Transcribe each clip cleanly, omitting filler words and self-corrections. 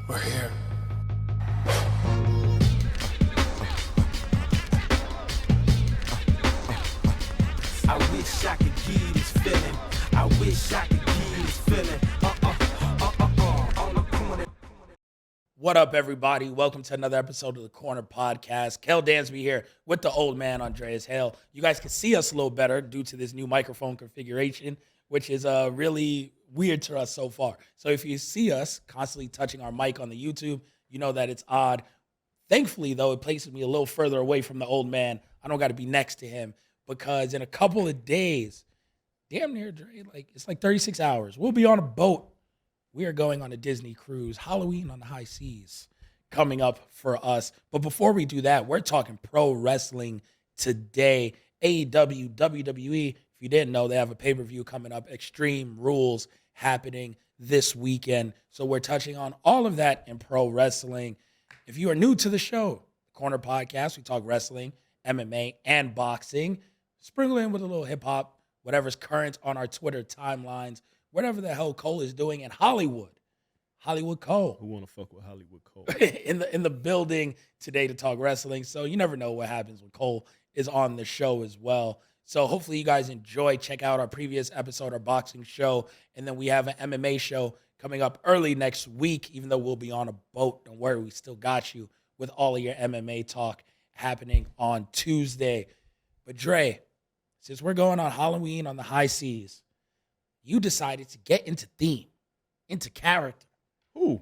We're here. I wish I could give you this feeling. I wish I could give you this feeling. On the corner. What up, everybody? Welcome to another episode of the Corner Podcast. Coale Dansby here with the old man, Andreas. You guys can see us a little better due to this new microphone configuration, which is really weird to us so far. So if you see us constantly touching our mic on the YouTube, you know that it's odd. Thankfully, though, it places me a little further away from the old man. I don't got to be next to him because in a couple of days, damn near, Dre, it's like 36 hours, we'll be on a boat. We are going on a Disney cruise, Halloween on the high seas, coming up for us. But before we do that, we're talking pro wrestling today. AEW, WWE, if you didn't know, they have a pay-per-view coming up, Extreme Rules, happening this weekend. So we're touching on all of that in pro wrestling. If you are new to the show, Corner Podcast, we talk wrestling, MMA, and boxing. Sprinkle in with a little hip-hop, whatever's current on our Twitter timelines, whatever the hell Coale is doing in Hollywood. Hollywood Coale. Who want to fuck with Hollywood Coale? in the building today to talk wrestling. So you never know what happens when Coale is on the show as well. So hopefully you guys enjoy. Check out our previous episode, our boxing show. And then we have an MMA show coming up early next week, even though we'll be on a boat. Don't worry, we still got you with all of your MMA talk happening on Tuesday. But Dre, since we're going on Halloween on the high seas, you decided to get into theme, into character. Who?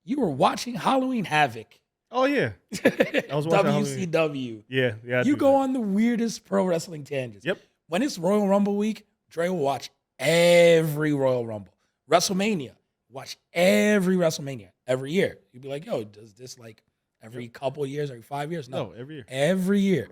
You were watching Halloween Havoc. Oh, yeah. I was watching WCW. Yeah. You go on the weirdest pro wrestling tangents. Yep. When it's Royal Rumble week, Dre will watch every Royal Rumble. WrestleMania, watch every WrestleMania every year. You'd be like, yo, does this like every couple years, every 5 years? No, every year. Every year.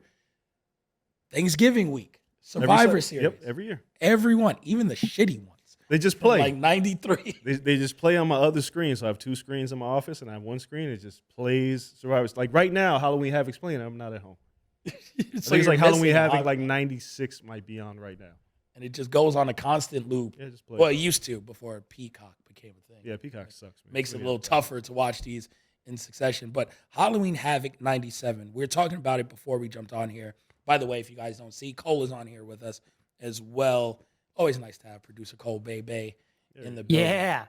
Thanksgiving week, Survivor Series. Yep, every year. Everyone, even the shitty ones. They just play. Like 93. They just play on my other screen. So I have two screens in my office, and I have one screen. It just plays Survivor. Like right now, Halloween Havoc playing. I'm not at home. So I think it's like Halloween Havoc, like Halloween. 96 might be on right now. And it just goes on a constant loop. Yeah, just play. Well, it used to before Peacock became a thing. Yeah, Peacock sucks, man. Makes it a little tougher to watch these in succession. But Halloween Havoc 97, we were talking about it before we jumped on here. By the way, if you guys don't see, Coale is on here with us as well. Always nice to have producer Coale Bay in the building. Yeah.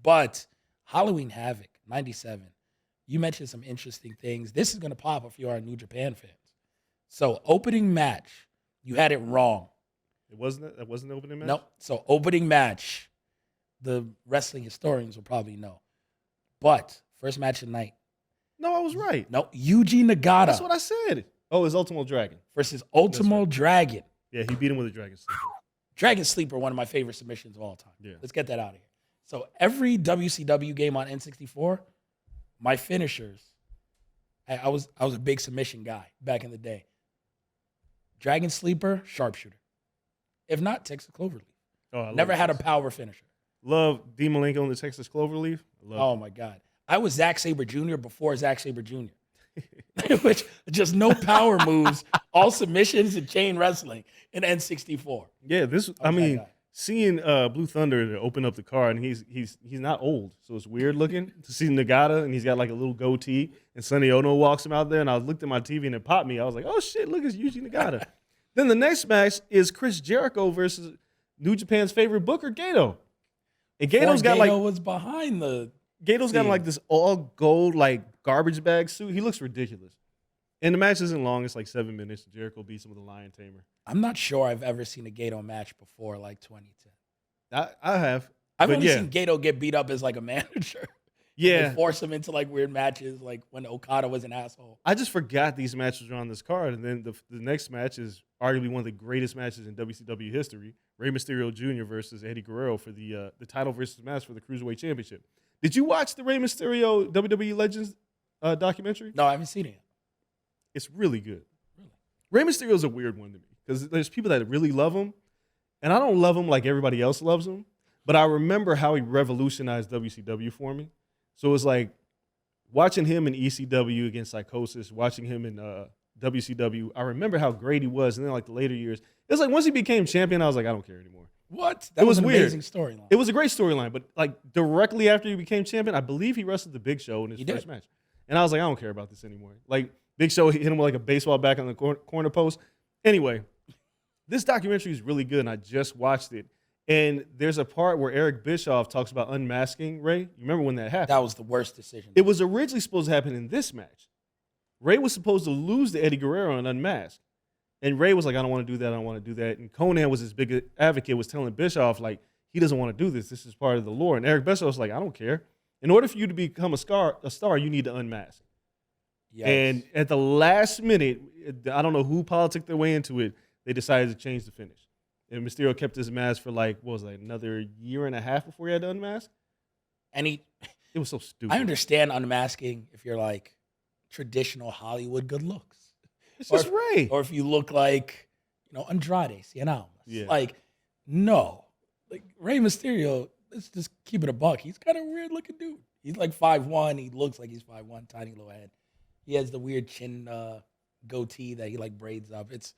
But Halloween Havoc 97, you mentioned some interesting things. This is going to pop if you are a New Japan fans. So opening match, you had it wrong. That wasn't the opening match? Nope. So opening match, the wrestling historians will probably know. But first match of the night. No, I was right. No, Yuji Nagata That's what I said. Oh, it's Ultimo Dragon. versus Ultimo Dragon. Yeah, he beat him with a Dragon Sleeper. Dragon Sleeper, one of my favorite submissions of all time. Yeah. Let's get that out of here. So every WCW game on N64, my finishers, I was a big submission guy back in the day. Dragon Sleeper, sharpshooter. If not, Texas Cloverleaf. Oh, I love Never had a this. power finisher. Love D. Malenko on the Texas Cloverleaf. Oh my God. I was Zack Sabre Jr. before Zack Sabre Jr. Which just no power moves, all submissions and chain wrestling in N64. Yeah, I mean, guy. seeing Blue Thunder to open up the card, and he's not old, so it's weird looking to see Nagata, and he's got like a little goatee, and Sonny Ono walks him out there, and I looked at my TV and it popped me. I was like, oh shit, look, it's Yuji Nagata. Then the next match is Chris Jericho versus New Japan's favorite booker, Gato. And Gato's got Gato was behind the Gato's got like this all gold like garbage bag suit. He looks ridiculous. And the match isn't long. It's like 7 minutes. Jericho beats him with a lion tamer. I'm not sure I've ever seen a Gato match before like 2010. I have. I've but only yeah. seen Gato get beat up as like a manager. Yeah. They force him into like weird matches, like when Okada was an asshole. I just forgot these matches were on this card. And then the next match is arguably one of the greatest matches in WCW history. Rey Mysterio Jr. versus Eddie Guerrero for the title versus match for the Cruiserweight Championship. Did you watch the Rey Mysterio WWE Legends documentary? No, I haven't seen it yet. It's really good. Really? Rey Mysterio is a weird one to me because there's people that really love him, and I don't love him like everybody else loves him, but I remember how he revolutionized WCW for me. So it's like watching him in ECW against Psychosis, watching him in WCW. I remember how great he was, and then like the later years, it's like once he became champion, I was like, I don't care anymore. What? It was an weird. amazing storyline. It was a great storyline, but like directly after he became champion, I believe he wrestled the Big Show in his first match. And I was like, I don't care about this anymore. Like, Big Show hit him with like a baseball bat on the corner post. Anyway, this documentary is really good, and I just watched it. And there's a part where Eric Bischoff talks about unmasking Ray. You remember when that happened? That was the worst decision. It was originally supposed to happen in this match. Ray was supposed to lose to Eddie Guerrero and unmask. And Ray was like, I don't want to do that. I don't want to do that. And Conan was his big advocate, was telling Bischoff, like, he doesn't want to do this. This is part of the lore. And Eric Bischoff was like, I don't care. In order for you to become a star, you need to unmask. Yes. And at the last minute, I don't know who politicked their way into it, they decided to change the finish. And Mysterio kept his mask for like, what was it, another year and a half before he had to unmask? And it was so stupid. I understand unmasking if you're like traditional Hollywood good looks. It's just Ray. Or if you look like, Andrade, Cien Yeah. Like, no. Like, Rey Mysterio, let's just keep it a buck. He's kind of a weird looking dude. He's like 5'1". He looks like he's 5'1", tiny little head. He has the weird chin goatee that he like braids up. It's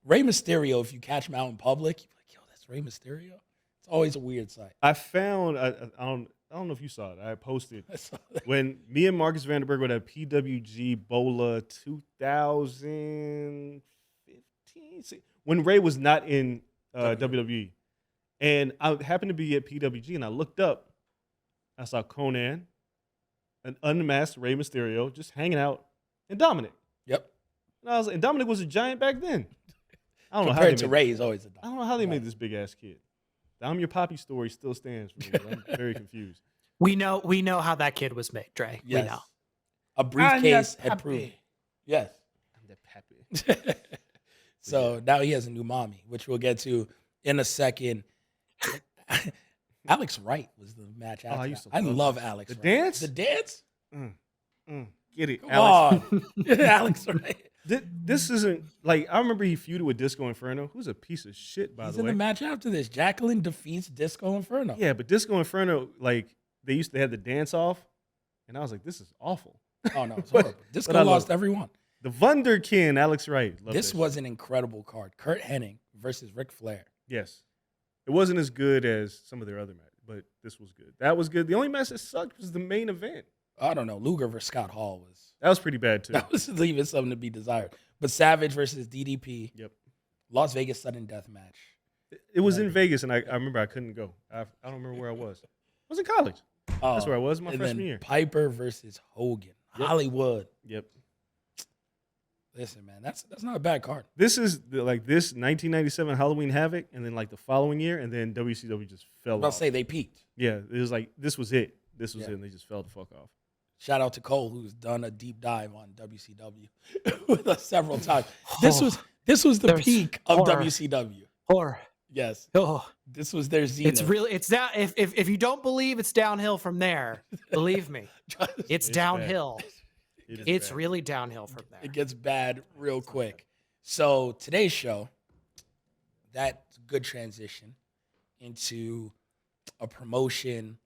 Rey Mysterio. If you catch him out in public, you're like, yo, that's Rey Mysterio. It's always a weird sight. I found, I don't know if you saw it. I posted when me and Marcus Vanderberg were at PWG Bola 2015, when Ray was not in WWE. And I happened to be at PWG, and I looked up. I saw Conan, an unmasked Rey Mysterio, just hanging out, and Dominic. Yep. And Dominic was a giant back then. I don't know Compared to Ray, he's always a giant. I don't know how they made this big ass kid. The I'm Your Poppy story still stands for me. I'm very confused. We know how that kid was made, Dre. Yes. We know. A briefcase had proved. Yes. I'm the pappy. So now he has a new mommy, which we'll get to in a second. Alex Wright was the match after. I love Alex Wright. Dance? The dance? Get it, Come Alex. on. Alex Wright. This isn't like, I remember he feuded with Disco Inferno, who's a piece of shit, by He's the way. in the match after this. Jacqueline defeats Disco Inferno. Yeah, but Disco Inferno, like, they used to have the dance off, and I was like, this is awful. Oh, no, it's horrible. Disco lost everyone. The Wunderkind, Alex Wright. This was an incredible card. Kurt Hennig versus Ric Flair. Yes. It wasn't as good as some of their other matches, but this was good. That was good. The only match that sucked was the main event. I don't know. Luger versus Scott Hall was... That was pretty bad, too. That was leaving something to be desired. But Savage versus DDP. Yep. Las Vegas sudden death match. It was in Vegas, and I remember I couldn't go. I don't remember where I was. I was in college. That's where I was my freshman year. Piper versus Hogan. Yep. Hollywood. Yep. Listen, man, that's not a bad card. This is this 1997 Halloween Havoc, and then like the following year, and then WCW just fell off. I'll say they peaked. Yeah, it was like this was it. This was it, and they just fell the fuck off. Shout out to Coale, who's done a deep dive on WCW with us several times. This was the peak of WCW. Horror. Yes. Oh. This was their zenith. It's really, it's down. If you don't believe it's downhill from there, believe me, it's downhill. It's really downhill from there. It gets bad real quick. So today's show, that's a good transition into a promotion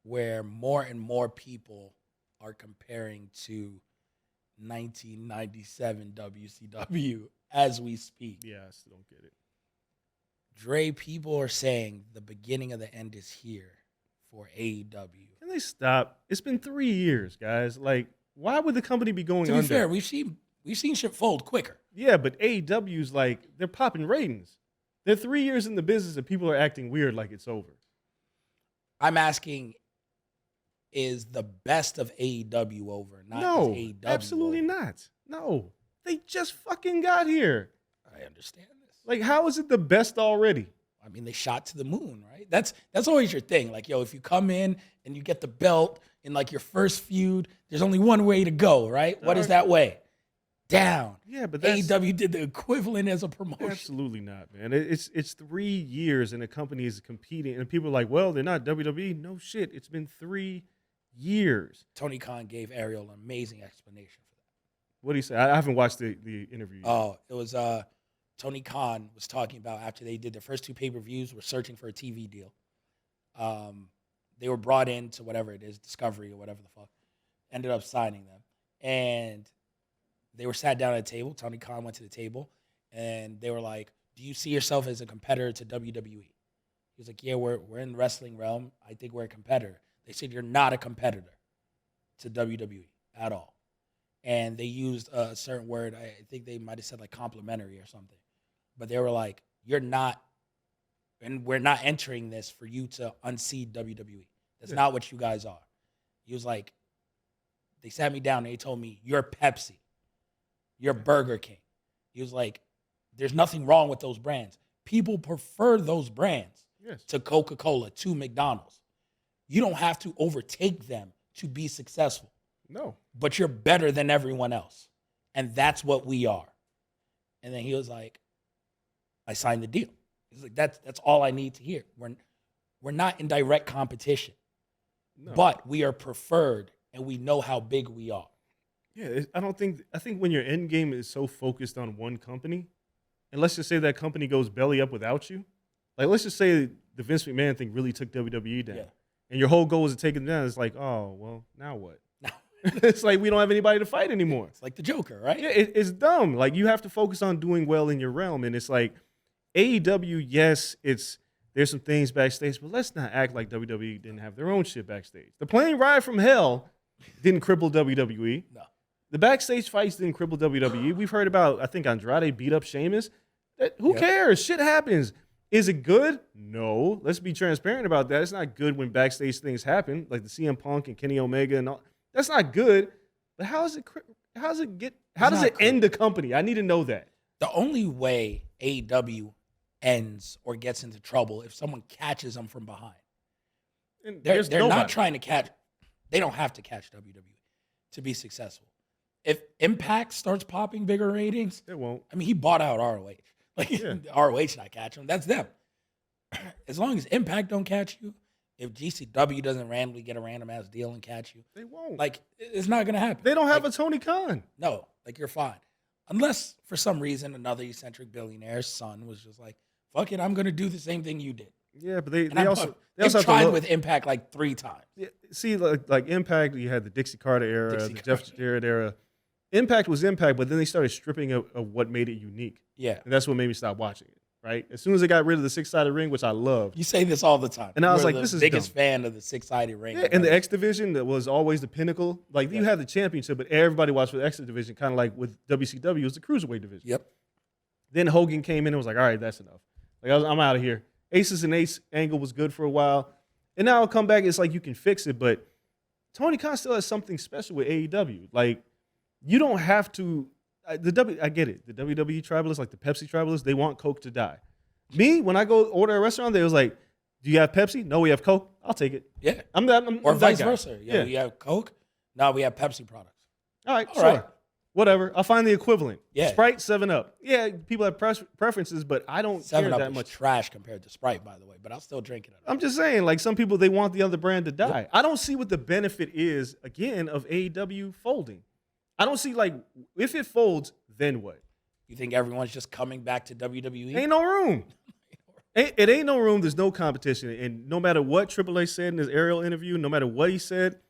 where more and more people are comparing to 1997 WCW as we speak. Yeah, I still don't get it. Dre, people are saying the beginning of the end is here for AEW. Can they stop? It's been 3 years, guys. Like, why would the company be going under? To be fair, we've seen shit fold quicker. Yeah, but AEW's like, they're popping ratings. They're 3 years in the business and people are acting weird like it's over. I'm asking, is the best of AEW over? No, AEW absolutely over? not. No, they just fucking got here. I understand this. Like, how is it the best already? I mean, they shot to the moon, right? That's always your thing. Like, yo, if you come in and you get the belt in like your first feud, there's only one way to go, right? What is that way? Down. Yeah, but that's, AEW did the equivalent as a promotion. Absolutely not, man. It's 3 years and the company is competing, and people are like, well, they're not WWE. No shit. It's been 3 years. Tony Khan gave Ariel an amazing explanation for that. What do you say? I haven't watched the interview yet. Oh, it was Tony Khan was talking about after they did their first 2 pay-per-views, were searching for a TV deal. They were brought in to whatever it is, Discovery or whatever the fuck, ended up signing them. And they were sat down at a table. Tony Khan went to the table, and they were like, do you see yourself as a competitor to WWE? He was like, yeah, we're in the wrestling realm. I think we're a competitor. They said, you're not a competitor to WWE at all. And they used a certain word. I think they might have said like complimentary or something. But they were like, you're not, and we're not entering this for you to unseat WWE. That's not what you guys are. He was like, they sat me down and they told me, you're Pepsi. You're Burger King. He was like, there's nothing wrong with those brands. People prefer those brands to Coca-Cola, to McDonald's. You don't have to overtake them to be successful. No. But you're better than everyone else. And that's what we are. And then he was like, I signed the deal. He's like, that's all I need to hear. We're not in direct competition. No. But we are preferred and we know how big we are. Yeah, I think when your end game is so focused on one company, and let's just say that company goes belly up without you, like let's just say the Vince McMahon thing really took WWE down, and your whole goal is to take it down. It's like, oh, well, now what? It's like we don't have anybody to fight anymore. It's like the Joker, right? Yeah, it's dumb. Like you have to focus on doing well in your realm, and it's like AEW, yes, there's some things backstage, but let's not act like WWE didn't have their own shit backstage. The plane ride from hell didn't cripple WWE. No. The backstage fights didn't cripple WWE. We've heard about, I think, Andrade beat up Sheamus. Who cares? Shit happens. Is it good? No. Let's be transparent about that. It's not good when backstage things happen, like the CM Punk and Kenny Omega and all. That's not good. But how does it end the company? I need to know that. The only way AEW ends or gets into trouble if someone catches them from behind. And they're not trying to catch. They don't have to catch WWE to be successful. If Impact starts popping bigger ratings, it won't. I mean, he bought out ROH. Like ROH not catch them. That's them. As long as Impact don't catch you, if GCW doesn't randomly get a random ass deal and catch you, they won't. Like it's not gonna happen. They don't have a Tony Khan. No, like you're fine. Unless for some reason another eccentric billionaire's son was just like, fuck it, I'm gonna do the same thing you did. Yeah, but they also tried with Impact like 3 times. Yeah, see, like Impact, you had the Dixie Carter era, the Jeff Jarrett era. Impact was Impact, but then they started stripping of what made it unique. Yeah. And that's what made me stop watching it, right? As soon as they got rid of the 6-sided ring, which I loved. You say this all the time. And I was like, this is biggest dumb. fan of the 6-sided ring. Yeah, and the X Division that was always the pinnacle. Like, you had the championship, but everybody watched for the X Division, kind of like with WCW, it was the Cruiserweight division. Yep. Then Hogan came in and was like, all right, that's enough. Like, I'm out of here. Aces and Ace angle was good for a while. And now I'll come back, it's like you can fix it, but Tony Khan still has something special with AEW. Like, you don't have to. I get it. The WWE tribalists, like the Pepsi tribalists, they want Coke to die. Me, when I go order a restaurant, they was like, "Do you have Pepsi? No, we have Coke. I'll take it." Yeah, or vice versa. Yeah, you have Coke. No, we have Pepsi products. All right, sure. Right. Whatever. I'll find the equivalent. Yeah, Sprite, 7-Up. Yeah, people have preferences, but I don't care that much. Trash compared to Sprite, by the way, but I'll still drink it. I'm just saying, like some people, they want the other brand to die. Yep. I don't see what the benefit is again of AEW folding. I don't see, like, if it folds, then what? You think everyone's just coming back to WWE? Ain't no room. It ain't no room. There's no competition. And no matter what Triple H said in his aerial interview, no matter what he said,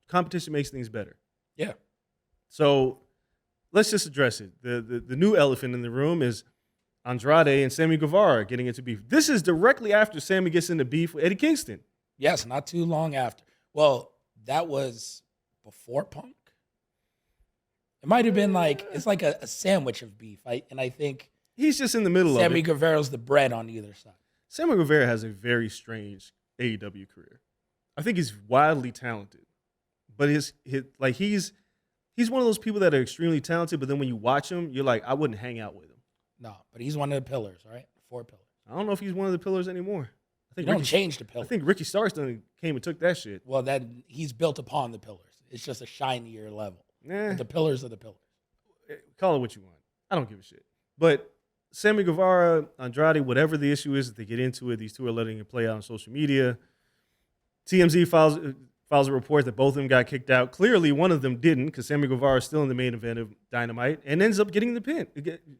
competition makes things better. Yeah. So let's just address it. The new elephant in the room is Andrade and Sammy Guevara getting into beef. This is directly after Sammy gets into beef with Eddie Kingston. Yes, not too long after. Well, that was before Punk. It might have been like, it's like a sandwich of beef. And I think he's just in the middle of it. Sammy Guevara's the bread on either side. Sammy Guevara has a very strange AEW career. I think he's wildly talented. But he's one of those people that are extremely talented, but then when you watch him, you're like, I wouldn't hang out with him. No, but he's one of the pillars, right? 4 pillars. I don't know if he's one of the pillars anymore. I think don't change the pillars. I think Ricky Starks came and took that shit. Well, then he's built upon the pillars. It's just a shinier level. But the pillars are the pillars. Call it what you want. I don't give a shit. But Sammy Guevara, Andrade, whatever the issue is, that they get into it. These two are letting it play out on social media. TMZ files a report that both of them got kicked out. Clearly, one of them didn't, because Sammy Guevara is still in the main event of Dynamite and ends up getting the pin,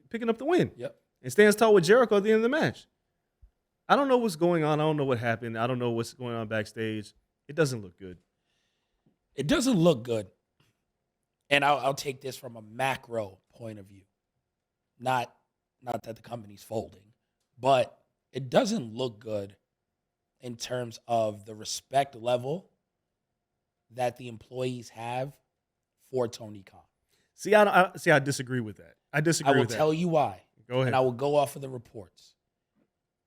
picking up the win. Yep. And stands tall with Jericho at the end of the match. I don't know what's going on. I don't know what happened. I don't know what's going on backstage. It doesn't look good. It doesn't look good. And I'll take this from a macro point of view. Not that the company's folding, but it doesn't look good in terms of the respect level that the employees have for Tony Khan. See, I disagree with that. I disagree I will with that. tell you why. Go ahead. And I will go off of the reports.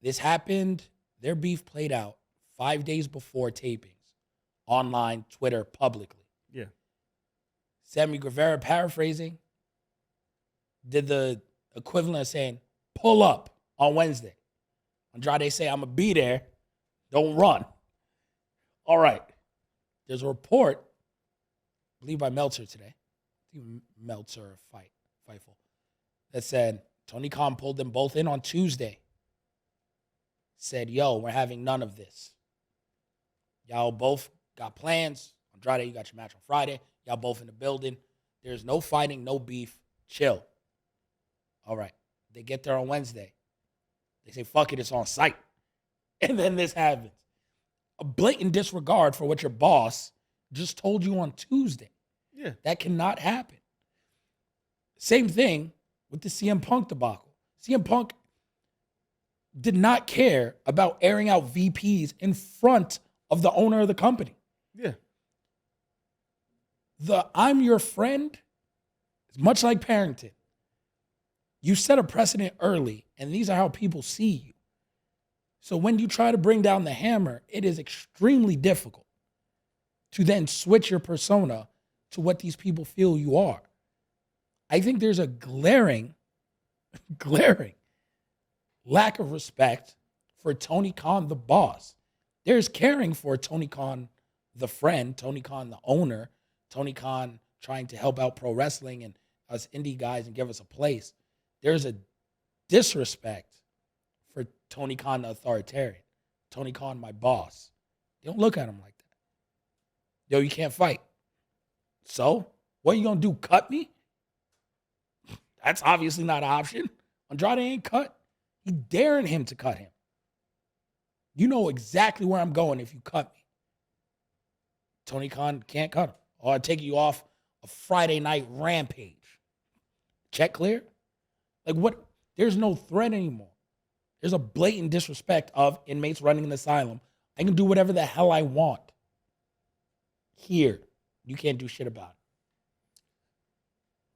This happened, their beef played out 5 days before tapings, online, Twitter, publicly. Yeah. Sammy Guevara, paraphrasing, did the equivalent of saying, pull up on Wednesday. Andrade say, I'm going to be there. Don't run. All right. There's a report, I believe by Meltzer today. I think Meltzer or Fightful, that said Tony Khan pulled them both in on Tuesday. Said, yo, we're having none of this. Y'all both got plans. Andrade, you got your match on Friday. Y'all both in the building. There's no fighting, no beef. Chill. All right. They get there on Wednesday. They say, fuck it, it's on site. And then this happens. A blatant disregard for what your boss just told you on Tuesday. Yeah. That cannot happen. Same thing with the CM Punk debacle. CM Punk did not care about airing out VPs in front of the owner of the company. Yeah. The I'm your friend is much like parenting. You set a precedent early, and these are how people see you. So when you try to bring down the hammer, it is extremely difficult to then switch your persona to what these people feel you are. I think there's a glaring lack of respect for Tony Khan, the boss. There's caring for Tony Khan, the friend, Tony Khan, the owner, Tony Khan trying to help out pro wrestling and us indie guys and give us a place. There's a disrespect for Tony Khan, the authoritarian. Tony Khan, my boss. They don't look at him like that. Yo, you can't fight. So, what are you going to do, cut me? That's obviously not an option. Andrade ain't cut. He daring him to cut him. You know exactly where I'm going if you cut me. Tony Khan can't cut him. Or I'll take you off a Friday night rampage. Check clear? Like what? There's no threat anymore. There's a blatant disrespect of inmates running an asylum. I can do whatever the hell I want. Here, you can't do shit about it.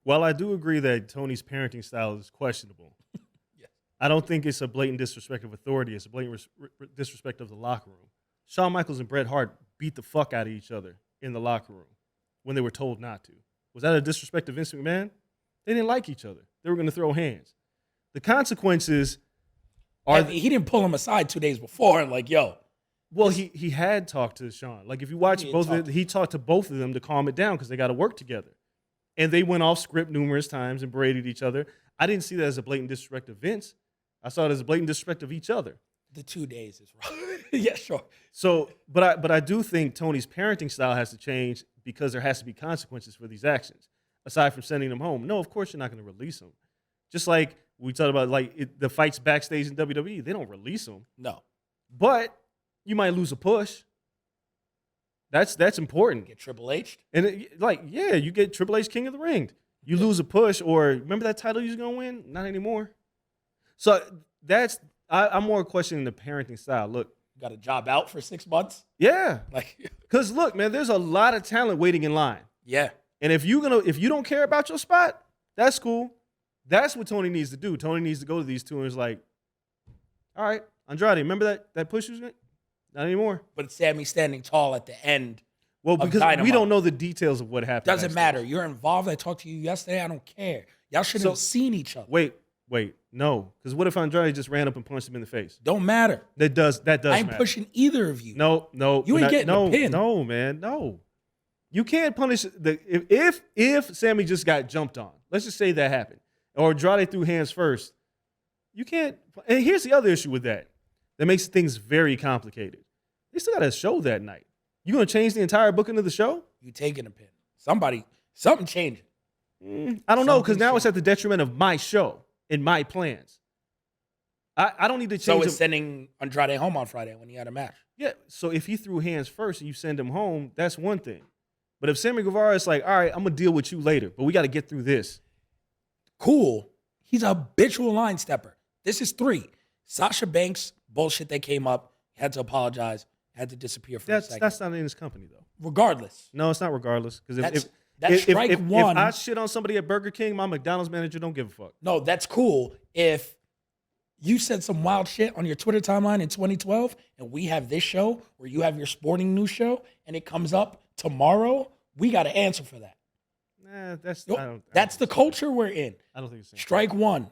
While I do agree that Tony's parenting style is questionable, Yes. I don't think it's a blatant disrespect of authority. It's a blatant disrespect of the locker room. Shawn Michaels and Bret Hart beat the fuck out of each other in the locker room when they were told not to. Was that a disrespect of Vince McMahon? They didn't like each other. They were going to throw hands. The consequences are... He didn't pull him aside 2 days before and like, yo. Well, he had talked to Shawn. Like, if you watch he talked to both of them to calm it down because they got to work together. And they went off script numerous times and berated each other. I didn't see that as a blatant disrespect of Vince. I saw it as a blatant disrespect of each other. The 2 days is wrong. Yeah, sure. So, but I do think Tony's parenting style has to change because there has to be consequences for these actions. Aside from sending them home. No, of course you're not going to release them. Just like we talked about, like the fights backstage in WWE, they don't release them. No. But you might lose a push. That's important. Get Triple H. And you get Triple H King of the Ring. You lose a push, or remember that title you was gonna win? Not anymore. So I'm more questioning the parenting style. Look, You got a job out for 6 months. yeah, Like, because look, man, there's a lot of talent waiting in line. yeah. And if you don't care about your spot, that's cool. That's what Tony needs to do. Tony needs to go to these two and is like, all right, Andrade, remember that push you was going? Not anymore. But Sammy standing tall at the end. Well, because we don't know the details of what happened. Doesn't matter. You're involved. I talked to you yesterday. I don't care. Y'all shouldn't have seen each other. Wait, no. Because what if Andrade just ran up and punched him in the face? Don't matter. That does I ain't matter. pushing either of you. No. You ain't getting a pin. No, man, no. You can't punish if Sammy just got jumped on. Let's just say that happened, or Andrade threw hands first. You can't. And here's the other issue with that makes things very complicated. They still got a show that night. You gonna change the entire booking of the show? You taking a pin. Something changing. I don't know, because now it's at the detriment of my show and my plans. I don't need to change. So it's sending Andrade home on Friday when he had a match. Yeah. So if he threw hands first and you send him home, that's one thing. But if Sammy Guevara is like, all right, I'm gonna deal with you later, but we got to get through this. Cool. He's a habitual line stepper. This is 3. Sasha Banks bullshit that came up. had to apologize, had to disappear for a second. That's not in his company though. Regardless. No, it's not regardless. Because That's strike one. If I shit on somebody at Burger King, my McDonald's manager don't give a fuck. No, that's cool. If you said some wild shit on your Twitter timeline in 2012, and we have this show where you have your sporting news show, and it comes up tomorrow, we got to answer for that. Nah, That's the culture we're in. I don't think it's Strike one.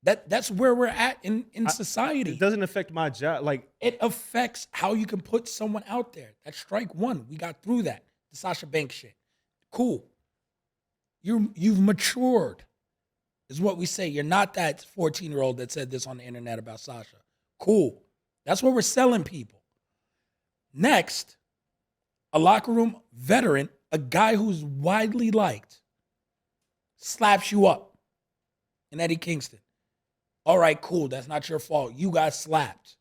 That's where we're at in society. It doesn't affect my job. Like, it affects how you can put someone out there. That's strike one. We got through that. The Sasha Banks shit. Cool. You've matured, is what we say. You're not that 14-year-old that said this on the internet about Sasha. Cool. That's what we're selling people. Next, a locker room veteran, a guy who's widely liked, slaps you up in Eddie Kingston. All right, cool. That's not your fault. You got slapped.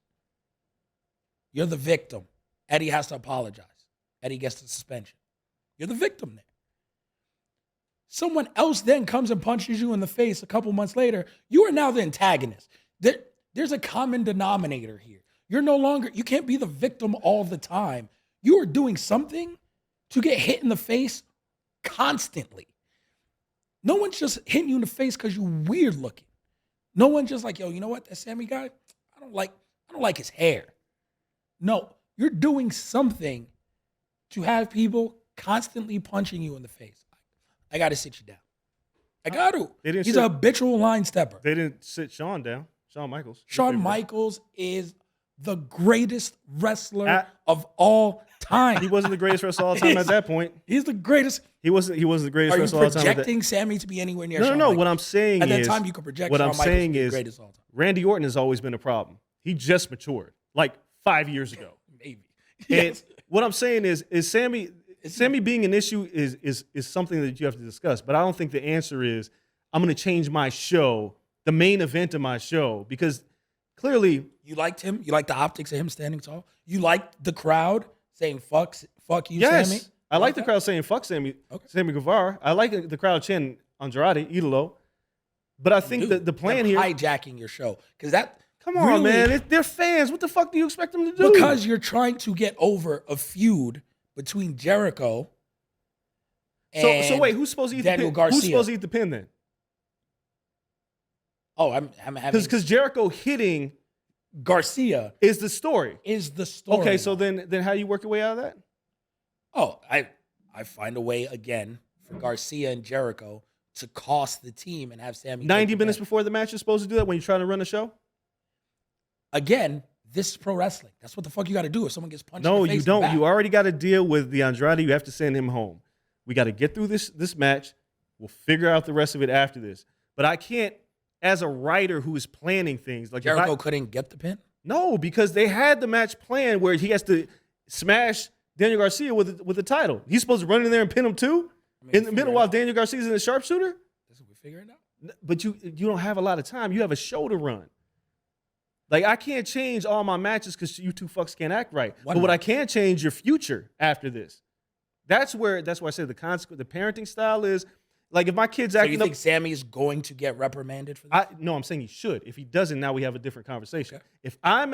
You're the victim. Eddie has to apologize. Eddie gets the suspension. You're the victim there. Someone else then comes and punches you in the face a couple months later. You are now the antagonist. There's a common denominator here. You can't be the victim all the time. You are doing something to get hit in the face constantly. No one's just hitting you in the face because you're weird looking. No one's just like, yo, you know what? That Sammy guy, I don't like his hair. No, you're doing something to have people constantly punching you in the face. I got to sit you down. I got to. He's a habitual line stepper. They didn't sit Shawn down. Shawn Michaels. Shawn Michaels is the greatest wrestler of all time. He wasn't the greatest wrestler of all time at that point. He's the greatest. He wasn't the greatest wrestler of all time. Are you projecting Sammy to be anywhere near Shawn No. Michaels? What I'm saying at is, that time you could project what Shawn I'm Michaels saying to be the is, greatest of all time. Randy Orton has always been a problem. He just matured like 5 years ago. Maybe. And what I'm saying is Sammy being an issue is something that you have to discuss. But I don't think the answer is I'm going to change my show, the main event of my show, because clearly you liked him. You liked the optics of him standing tall. You liked the crowd saying "fuck you, yes, Sammy." I like the crowd saying "fuck Sammy," Sammy Guevara. I like the crowd chanting Andrade, Idolo. But I think that the plan here hijacking your show because that. Come on, man. They're fans. What the fuck do you expect them to do? Because you're trying to get over a feud between Jericho and so wait, who's supposed to eat Daniel the pin? Garcia. Who's supposed to eat the pin then? Oh, I'm having because Jericho hitting Garcia is the story. Okay, so then how you work your way out of that? Oh, I find a way again for Garcia and Jericho to cost the team and have Sammy 90 minutes before the match you're supposed to do that when you're trying to run a show? Again, this is pro wrestling. That's what the fuck you got to do if someone gets punched No, in the face. you don't. You already got to deal with the Andrade. You have to send him home. We got to get through this match. We'll figure out the rest of it after this. But I can't, as a writer who is planning things. Like Jericho couldn't get the pin? No, because they had the match planned where he has to smash Daniel Garcia with the title. He's supposed to run in there and pin him too? In the middle while Daniel Garcia's in the sharpshooter? That's what we figuring out. But you don't have a lot of time. You have a show to run. Like, I can't change all my matches because you two fucks can't act right. But what I can change your future after this. That's why I said the parenting style is, like, if my kid's acting up. So you think Sammy is going to get reprimanded for this? No, I'm saying he should. If he doesn't, now we have a different conversation. Okay. If I'm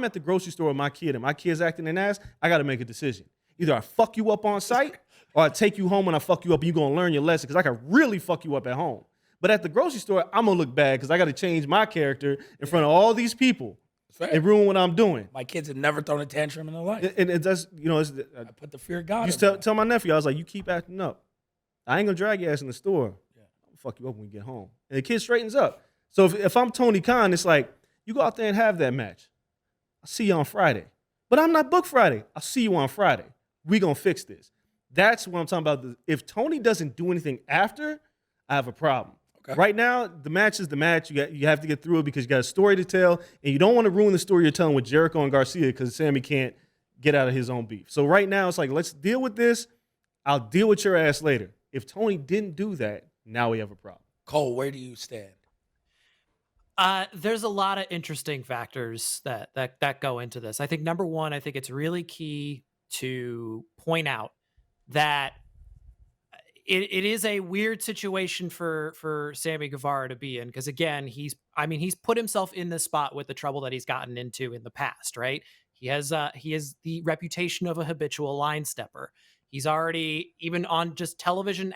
at the grocery store with my kid and my kid's acting an ass, I got to make a decision. Either I fuck you up on site or I take you home and I fuck you up and you're going to learn your lesson because I can really fuck you up at home. But at the grocery store, I'm going to look bad because I got to change my character in front of all these people and ruin what I'm doing. My kids have never thrown a tantrum in their life. And it does, I put the fear of God. You tell my nephew, I was like, you keep acting up. I ain't going to drag your ass in the store. Yeah. I'll fuck you up when we get home. And the kid straightens up. So if I'm Tony Khan, it's like, you go out there and have that match. I'll see you on Friday. But I'm not booked Friday. I'll see you on Friday. We going to fix this. That's what I'm talking about. If Tony doesn't do anything after, I have a problem. Okay. Right now, the match is the match. You have to get through it because you got a story to tell, and you don't want to ruin the story you're telling with Jericho and Garcia because Sammy can't get out of his own beef. So right now, it's like, let's deal with this. I'll deal with your ass later. If Tony didn't do that, now we have a problem. Coale, where do you stand? There's a lot of interesting factors that go into this. I think number one, I think it's really key to point out that it is a weird situation for Sammy Guevara to be in because again, he's put himself in this spot with the trouble that he's gotten into in the past, right? He has the reputation of a habitual line stepper. He's already, even on just television,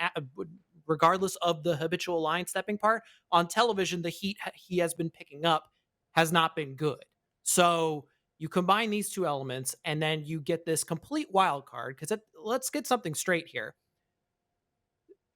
regardless of the habitual line stepping part, on television, the heat he has been picking up has not been good. So you combine these two elements, and then you get this complete wild card. Because let's get something straight here.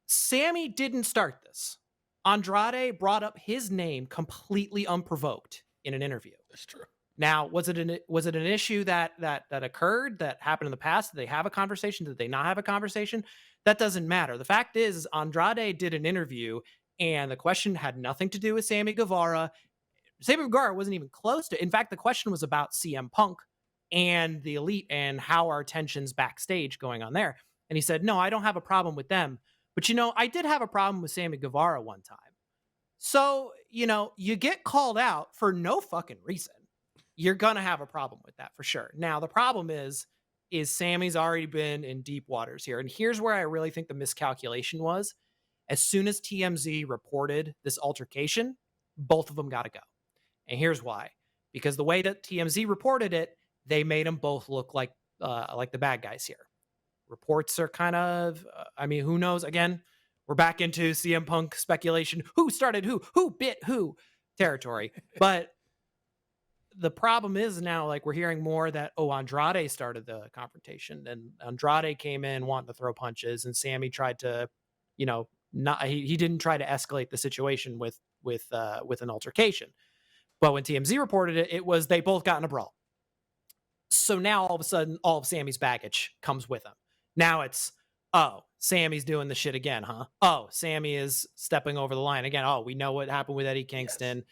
Sammy didn't start this. Andrade brought up his name completely unprovoked in an interview. That's true. Now, was it an issue that occurred, that happened in the past? Did they have a conversation? Did they not have a conversation? That doesn't matter. The fact is Andrade did an interview, and the question had nothing to do with Sammy Guevara. Sammy Guevara wasn't even close to. In fact, the question was about CM Punk and the Elite and how are tensions backstage going on there. And he said, "No, I don't have a problem with them. But, I did have a problem with Sammy Guevara one time." So, you get called out for no fucking reason. You're going to have a problem with that for sure. Now, the problem is Sammy's already been in deep waters here. And here's where I really think the miscalculation was. As soon as TMZ reported this altercation, both of them got to go. And here's why. Because the way that TMZ reported it, they made them both look like the bad guys here. Reports are kind of, who knows? Again, we're back into CM Punk speculation. Who started who bit who territory. But the problem is now, like, we're hearing more that, Andrade started the confrontation, and Andrade came in wanting to throw punches, and Sammy tried to, he didn't try to escalate the situation with an altercation. But when TMZ reported it, it was they both got in a brawl. So now all of a sudden, all of Sammy's baggage comes with him. Now it's, Sammy's doing the shit again, huh? Oh, Sammy is stepping over the line again. Oh, we know what happened with Eddie Kingston. Yes.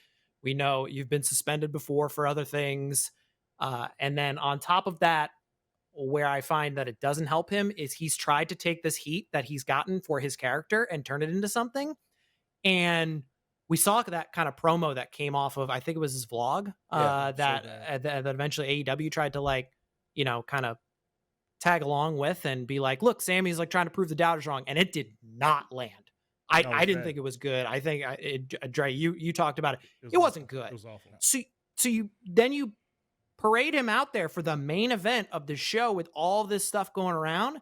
We know you've been suspended before for other things. And then on top of that, where I find that it doesn't help him is he's tried to take this heat that he's gotten for his character and turn it into something. And we saw that kind of promo that came off of, I think it was his vlog, that eventually AEW tried to kind of tag along with and be like, look, Sammy's trying to prove the doubters wrong. And it did not land. I didn't think it was good. I think Dre, you talked about it. It wasn't good. It was awful. So you parade him out there for the main event of the show with all this stuff going around.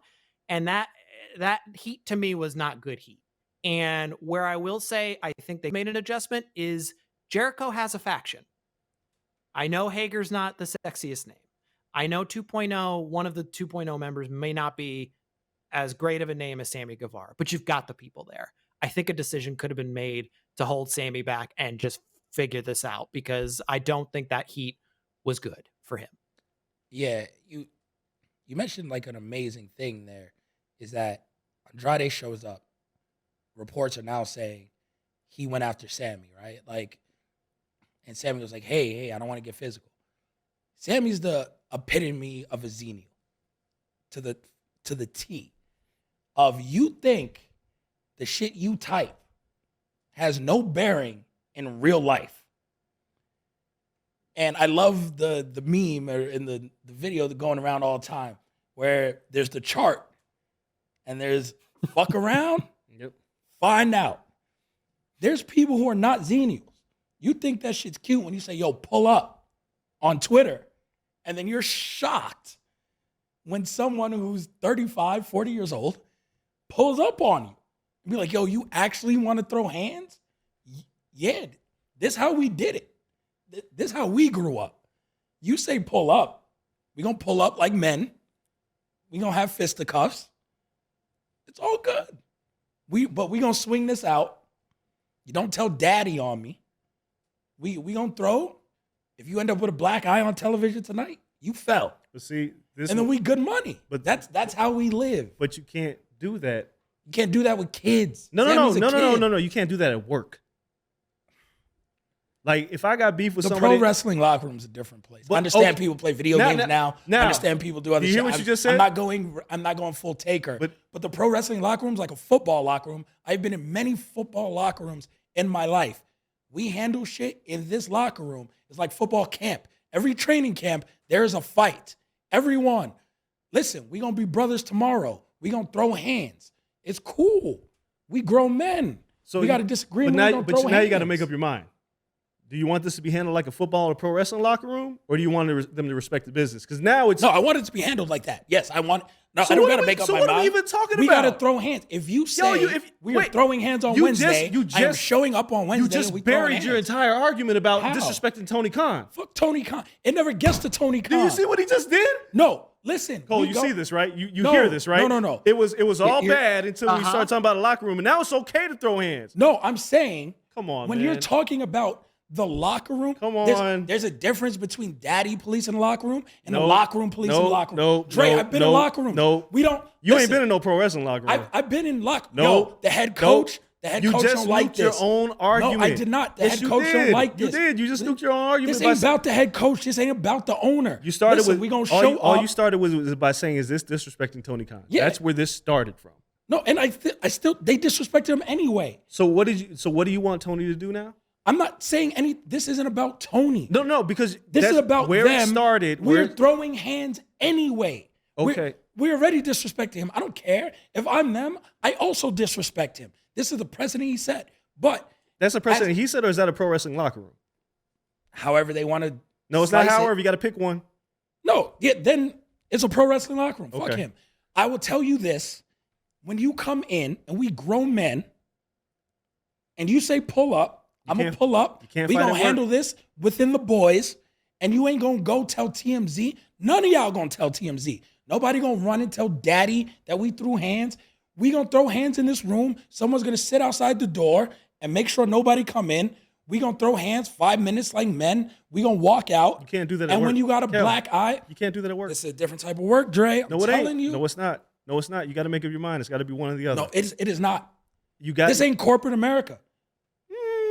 And that heat to me was not good heat. And where I will say, I think they made an adjustment is Jericho has a faction. I know Hager's not the sexiest name. I know 2.0, one of the 2.0 members may not be as great of a name as Sammy Guevara, but you've got the people there. I think a decision could have been made to hold Sammy back and just figure this out, because I don't think that heat was good for him. Yeah, you mentioned an amazing thing there is that Andrade shows up. Reports are now saying he went after Sammy, right? And Sammy was like, hey, I don't want to get physical. Sammy's the epitome of a Xenial to the T. Of you think the shit you type has no bearing in real life. And I love the meme or in the video that's going around all the time where there's the chart and there's fuck around, yep, find out. There's people who are not Xenials. You think that shit's cute when you say, yo, pull up on Twitter. And then you're shocked when someone who's 35, 40 years old pulls up on you and be like, yo, you actually want to throw hands? Yeah, this is how we did it. This is how we grew up. You say pull up, we going to pull up like men. We going to have fisticuffs. It's all good. But we going to swing this out. You don't tell daddy on me. We going to throw. If you end up with a black eye on television tonight, you fell. But see, and then we good money. But that's how we live. But you can't do that. You can't do that with kids. No. You can't do that at work. If I got beef with somebody, the pro wrestling locker room is a different place. I understand people play video games now. I understand people do other shit. You hear what you just said? I'm not going full taker. But the pro wrestling locker room is like a football locker room. I've been in many football locker rooms in my life. We handle shit in this locker room. It's like football camp. Every training camp, there's a fight. Everyone. Listen, we going to be brothers tomorrow. We going to throw hands. It's cool. We grown men. So we got to disagree. But now you got to make up your mind. Do you want this to be handled like a football or pro wrestling locker room, or do you want them to respect the business? Because now it's No, I want it to be handled like that. Yes, I want. No, So I don't what got to are we- make up so my what are mind. we even talking We got to about? throw hands. If you say we are throwing hands on Wednesday, I am showing up on Wednesday. You just and we throwing buried your hands. entire argument about How? disrespecting Tony Khan. Fuck Tony Khan. It never gets to Tony Khan. Do you see what he just did? No, listen. Cole, we you go- see this, right? You No, hear this, right? no. It was all Here- bad until we started talking about a locker room, and now it's okay to throw hands. No, I'm saying. Come on, when man. you're talking about the locker room, Come on. there's a difference between daddy police in the locker room and the No, locker room police in the locker room. no, Dre, no, I've been no, in locker room. no. We don't. You listen, ain't been in no pro wrestling locker room. I've been in locker. No. Yo, the head coach. The head You coach just don't like nuked your this. own argument. No, I did not. The Yes, head you coach don't did. like this. You did. You just nuked your own argument. This by ain't about the head coach. This ain't about the owner. You started Listen, with we gonna all show you, all up. you started with was by saying, "Is this disrespecting Tony Khan?" Yeah. That's where this started from. No, and I still they disrespected him anyway. So what do you want Tony to do now? I'm not saying any. This isn't about Tony. No, because This that's is about where them. it started. We're throwing hands anyway. Okay. We're already disrespecting him. I don't care. If I'm them, I also disrespect him. This is the precedent he set. But That's a precedent he said, or is that a pro wrestling locker room? however they want to. No, it's not however. You got to pick one. No, yeah, then it's a pro wrestling locker room. Fuck Okay. him. I will tell you this. When you come in and we grown men and you say pull up, I'm going to pull up. you can't We fight going at to handle this within the boys and you ain't going to go tell TMZ. None of y'all going to tell TMZ. Nobody going to run and tell daddy that we threw hands. We going to throw hands in this room. Someone's going to sit outside the door and make sure nobody come in. We going to throw hands 5 minutes like men. We going to walk out. You can't do that at And work. when you got a Kel, black eye, you can't do that at work. this is a different type of work, Dre. I'm No, it telling ain't. you. No, it's not. No, it's not. You got to make up your mind. It's got to be one or the other. No, it is not. You got This ain't corporate America.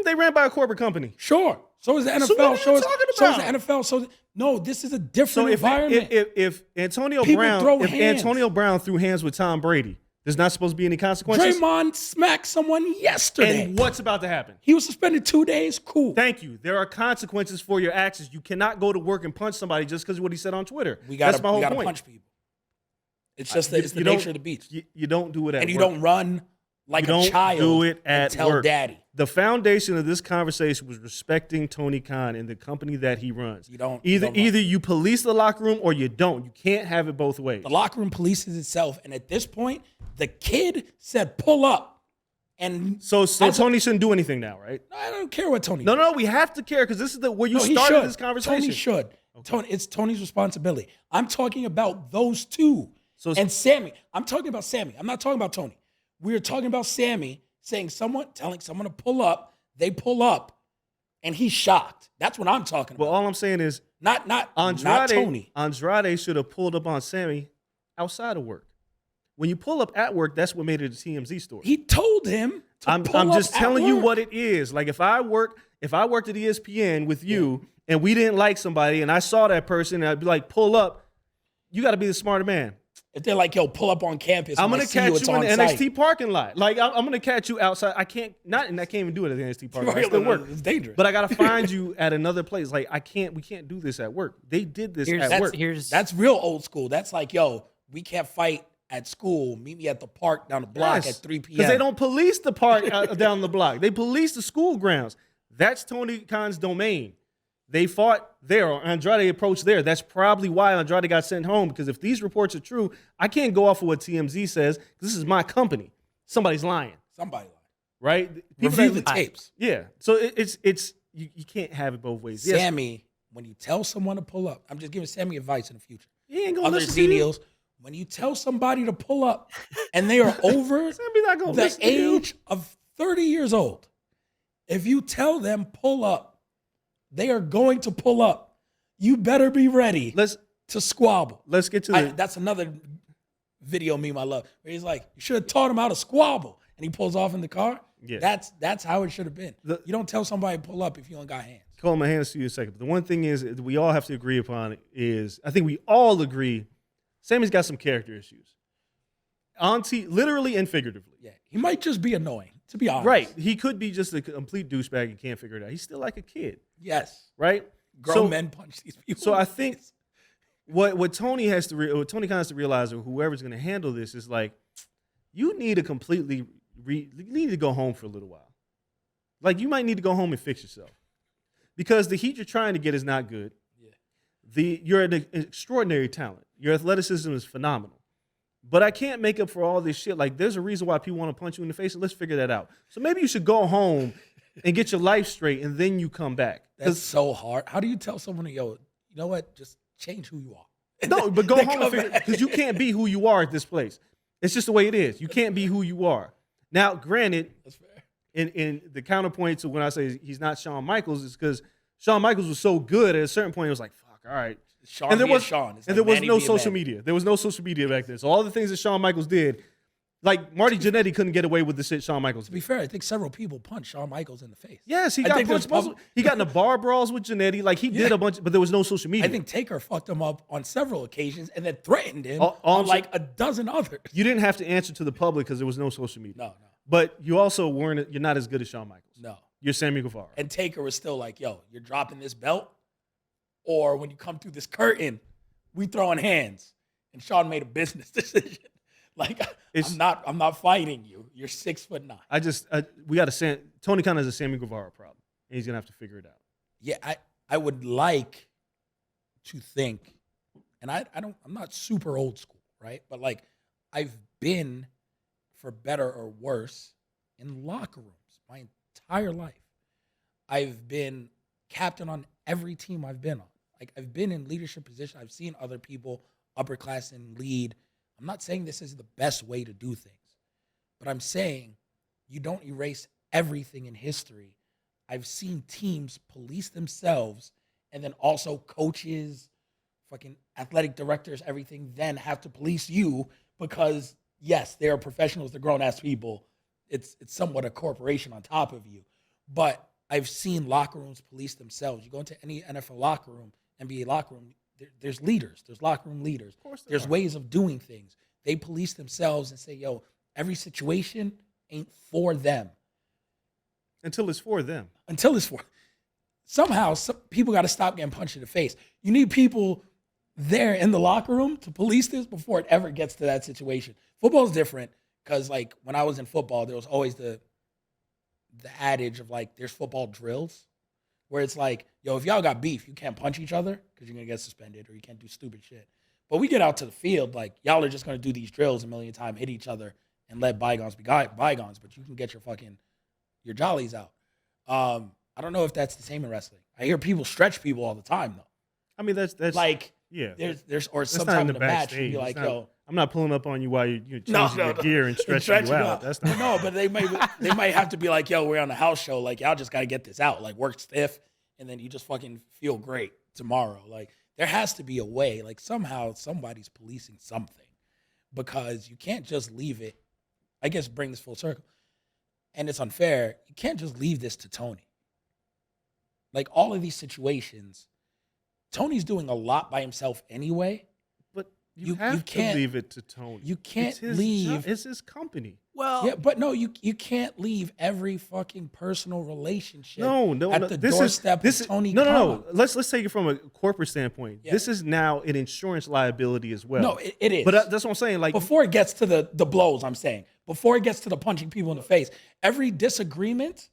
They ran by a corporate company. Sure. So is the NFL. So what are you so is talking the NFL. So no, this is a different So environment. if Antonio People Brown throw if hands. Antonio Brown threw hands with Tom Brady, there's not supposed to be any consequences. Draymond smacked someone yesterday. And what's about to happen? He was suspended 2 days. Cool. Thank you. There are consequences for your actions. You cannot go to work and punch somebody just because of what he said on Twitter. That's my whole gotta point. punch people. It's just it's the You don't- nature of the beast. You don't do it at And you work. don't run like You a don't child do it and at tell work. daddy. The foundation of this conversation was respecting Tony Khan and the company that he runs. You don't- either you don't either you police the locker room or you don't. You can't have it both ways. The locker room polices itself. And at this point, the kid said, pull up. And So Tony shouldn't do anything now, right? I don't care what Tony No, we have to care because this is where you No, he started should. this conversation. Tony should. Tony, it's Tony's responsibility. I'm talking about those two. So- And Sammy. I'm talking about Sammy. I'm not talking about Tony. We're talking about Sammy telling someone to pull up. They pull up, and he's shocked. That's what I'm talking Well, about. all I'm saying is Not Andrade Tony. should have pulled up on Sammy outside of work. When you pull up at work, that's what made it a TMZ story. He told him to I'm pull up just at telling you work. what it is. Like if I worked at ESPN with you and we didn't like somebody and I saw that person and I'd be like, pull up, you got to be the smarter man. If they're like, yo, pull up on campus. I'm when gonna I see catch it's you in on the site. NXT parking lot. Like I'm gonna catch you outside. I can't even do it at the NXT parking lot. It still work. It's dangerous. But I gotta find you at another place. Like we can't do this at work. They did this at work. That's real old school. That's like, yo, we can't fight at school. Meet me at the park down the block at 3 p.m. Because they don't police the park down the block. They police the school grounds. That's Tony Khan's domain. They fought there, or Andrade approached there. That's probably why Andrade got sent home, because if these reports are true, I can't go off of what TMZ says, because this is my company. Somebody's lying, Somebody lied. right? Review the tapes. Yeah. So it's you can't have it both ways. Yes, Sammy, when you tell someone to pull up, I'm just giving Sammy advice in the future. he ain't gonna Other listen to you. CDOs, when you tell somebody to pull up and they are over Sammy not gonna the listen to you. age of 30 years old, if you tell them pull up, they are going to pull up. You better be ready to squabble. Let's get to the That's another video meme I love, where he's like, you should have taught him how to squabble. And he pulls off in the car. Yeah. That's how it should have been. You don't tell somebody to pull up if you don't got hands. Call my hands to you a second. But the one thing is we all have to agree upon is I think we all agree Sammy's got some character issues. Literally and figuratively. Yeah, he might just be annoying, to be honest. Right. He could be just a complete douchebag and can't figure it out. He's still like a kid. Yes. Right? Grown men punch these people. So I think what Tony has to what Tony Khan has to realize, or whoever's going to handle this, is like you need to you need to go home for a little while. Like you might need to go home and fix yourself. because the heat you're trying to get is not good. Yeah. You're an extraordinary talent. Your athleticism is phenomenal. But I can't make up for all this shit. Like, there's a reason why people want to punch you in the face, and let's figure that out. So maybe you should go home and get your life straight, and then you come back. That's so hard. How do you tell someone, yo, you know what? Just change who you are. No, but go Then home and come figure, back. because you can't be who you are at this place. It's just the way it is. You can't be who you are. Now, granted, That's fair. in the counterpoint to when I say he's not Shawn Michaels is because Shawn Michaels was so good at a certain point, it was like, fuck, all right. Sean And there being was Sean. It's and like there was Manny no being social Manny. media. There was no social media back then. So all the things that Shawn Michaels did, like Marty Jannetty couldn't get away with the shit Shawn Michaels To be did. fair, I think several people punched Shawn Michaels in the face. Yes, he I got think punched. there's He got in the bar brawls with Jannetty. Like he did a bunch, but there was no social media. I think Taker fucked him up on several occasions and then threatened him All on I'm like a dozen others. you didn't have to answer to the public because there was no social media. No. But you also weren't. You're not as good as Shawn Michaels. No. You're Sammy Guevara. And Taker was still like, yo, you're dropping this belt, or when you come through this curtain, we throwing hands. And Shawn made a business decision. Like, I'm not fighting you. You're 6'9". We got to Tony Khan has a Sammy Guevara problem, and he's gonna have to figure it out. Yeah, I would like to think, and I'm not super old school, right? But like, I've been, for better or worse, in locker rooms my entire life. I've been captain on every team I've been on. Like, I've been in leadership position. I've seen other people upperclassmen lead. I'm not saying this is the best way to do things, but I'm saying you don't erase everything in history. I've seen teams police themselves, and then also coaches, fucking athletic directors, everything, then have to police you because, yes, they are professionals, they're grown-ass people. It's somewhat a corporation on top of you. But I've seen locker rooms police themselves. You go into any NFL locker room, NBA locker room, there's leaders. There's locker room leaders. Of course There's ways of doing things. They police themselves and say, yo, every situation ain't for them. Until it's for them. Until it's for. Somehow, some people got to stop getting punched in the face. You need people there in the locker room to police this before it ever gets to that situation. Football is different because, like, when I was in football, there was always the adage of, like, there's football drills where it's like, yo, if y'all got beef, you can't punch each other because you're going to get suspended or you can't do stupid shit. But we get out to the field, like, y'all are just going to do these drills a million times, hit each other, and let bygones be bygones, but you can get your jollies out. I don't know if that's the same in wrestling. I hear people stretch people all the time, though. I mean, that's Like, yeah. there's or That's not sometime in the the match, you'd backstage. be like, It's not- yo, I'm not pulling up on you while you're No, changing no, your no. gear and stretching you out. That's not. No, but they might have to be like, yo, we're on a house show. Like, y'all just got to get this out. Like, work stiff, and then you just fucking feel great tomorrow. Like, there has to be a way. Like, somehow somebody's policing something because you can't just leave it. I guess bring this full circle. And it's unfair. You can't just leave this to Tony. Like, all of these situations, Tony's doing a lot by himself anyway. But You you have to can't- leave it to Tony. You can't It's his leave. job. It's his company. Well, Yeah, but no, you can't leave every fucking personal relationship No, at the doorstep of Tony No. Khan. Let's take it from a corporate standpoint. Yeah. This is now an insurance liability as well. No, it is. But that's what I'm saying. Like, before it gets to the blows, I'm saying, before it gets to the punching people in the face, every disagreement,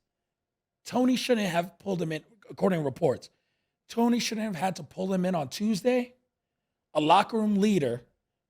Tony shouldn't have pulled him in, according to reports. Tony shouldn't have had to pull him in on Tuesday. A locker room leader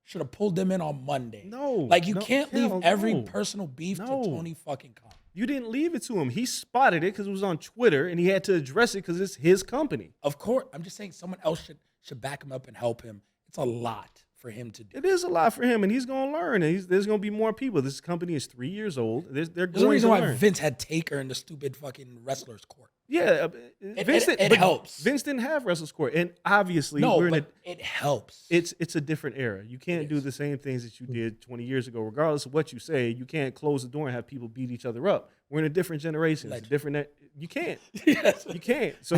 should have pulled him in on Monday. No, Like, you no, can't leave hell every no. personal beef to No. Tony fucking Khan. you didn't leave it to him. He spotted it because it was on Twitter, and he had to address it because it's his company. Of course, I'm just saying someone else should back him up and help him. It's a lot for him to do. It is a lot for him, and he's going to learn. And there's going to be more people. This company is 3 years old. They're There's a going reason to why learn. Vince had Taker in the stupid fucking wrestlers court. Yeah, Vince it but helps. Vince didn't have Wrestler's Court, and obviously No, we're in but it helps. it's a different era. You can't It do is. the same things that you did 20 years ago, regardless of what you say. You can't close the door and have people beat each other up. We're in a different generation. It's Legend. different. You can't. Yes. You can't. So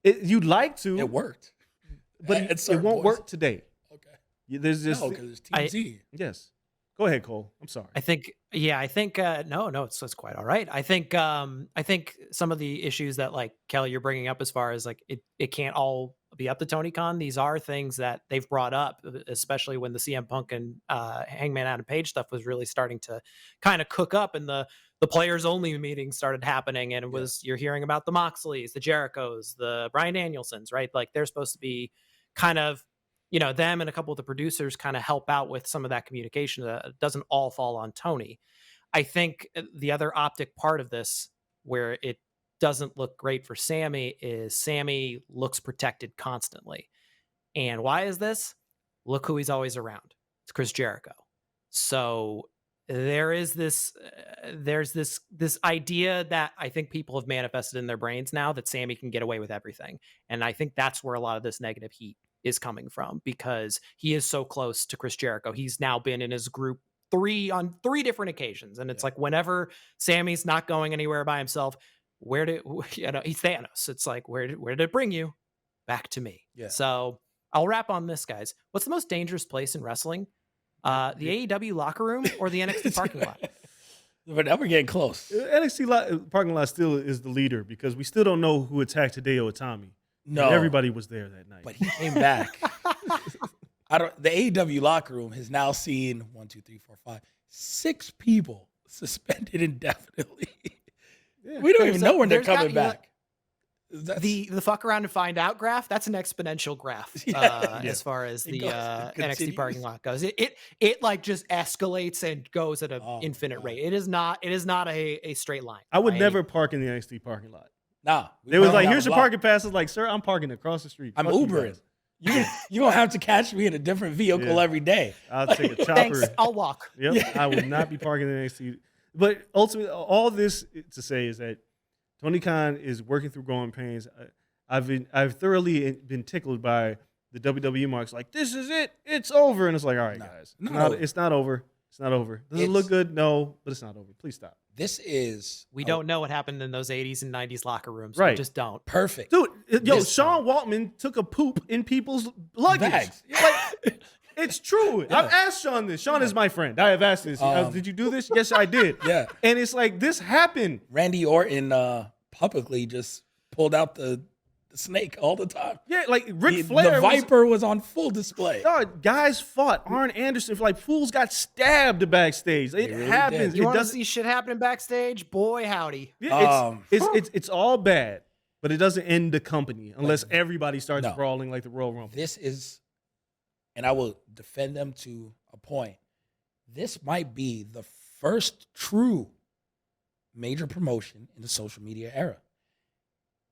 you'd like to, It worked. but At it certain won't points. work today. Okay. There's just No, because it's TMZ. yes. Go ahead, Cole. I'm sorry. I think no, it's quite all right. I think some of the issues that, like, Kelly, you're bringing up as far as like it can't all be up to Tony Khan. These are things that they've brought up, especially when the CM Punk and Hangman Adam Page stuff was really starting to kind of cook up, and the players only meetings started happening, and it was you're hearing about the Moxleys, the Jerichos, the Bryan Danielsons, right? Like they're supposed to be kind of, them and a couple of the producers kind of help out with some of that communication. It doesn't all fall on Tony. I think the other optic part of this where it doesn't look great for Sammy is Sammy looks protected constantly. And why is this? Look who he's always around. It's Chris Jericho. So there is this idea that I think people have manifested in their brains now that Sammy can get away with everything. And I think that's where a lot of this negative heat is coming from, because he is so close to Chris Jericho. He's now been in his group on three different occasions. And it's like, whenever Sammy's not going anywhere by himself, he's Thanos. It's like, where did it bring you? Back to me. Yeah. So I'll wrap on this, guys. What's the most dangerous place in wrestling? The AEW locker room or the NXT parking lot? But now we're getting close. NXT parking lot still is the leader because we still don't know who attacked Hideo Itami. No. And everybody was there that night. But he came back. The AEW locker room has now seen 6 people suspended indefinitely. Yeah. We don't even know when they're coming back. The fuck around and find out graph, that's an exponential graph as far as the NXT parking lot goes. It like just escalates and goes at an infinite rate. It is not a straight line. I would never park in the NXT parking lot. Nah. They was like, here's your parking pass. I was like, sir, I'm parking across the street. I'm Ubering. You're going to have to catch me in a different vehicle every day. I'll take a chopper. Thanks, I'll walk. Yep. Yeah. I will not be parking in the NXT. But ultimately, all this to say is that Tony Khan is working through growing pains. I've thoroughly been tickled by the WWE marks. Like, this is it. It's over. And it's like, all right, guys. It's not over. It's not over. Does it look good? No, but it's not over. Please stop. We don't know what happened in those 80s and 90s locker rooms. Right. We just don't. Perfect. Dude, Sean Waltman took a poop in people's luggage. Bags. Like, it's true. Yeah. I've asked Sean this. Sean is my friend. I have asked this. Did you do this? Yes, I did. Yeah. And it's like, this happened. Randy Orton publicly just pulled out the snake all the time. Yeah, like Ric Flair. The Viper was on full display. Dog, guys fought. Arn Anderson, like fools got stabbed backstage. It really happens. Did. You want to see shit happening backstage? Boy, howdy. Yeah, it's all bad, but it doesn't end the company unless everybody starts brawling like the Royal Rumble. This is, and I will defend them to a point, this might be the first true major promotion in the social media era.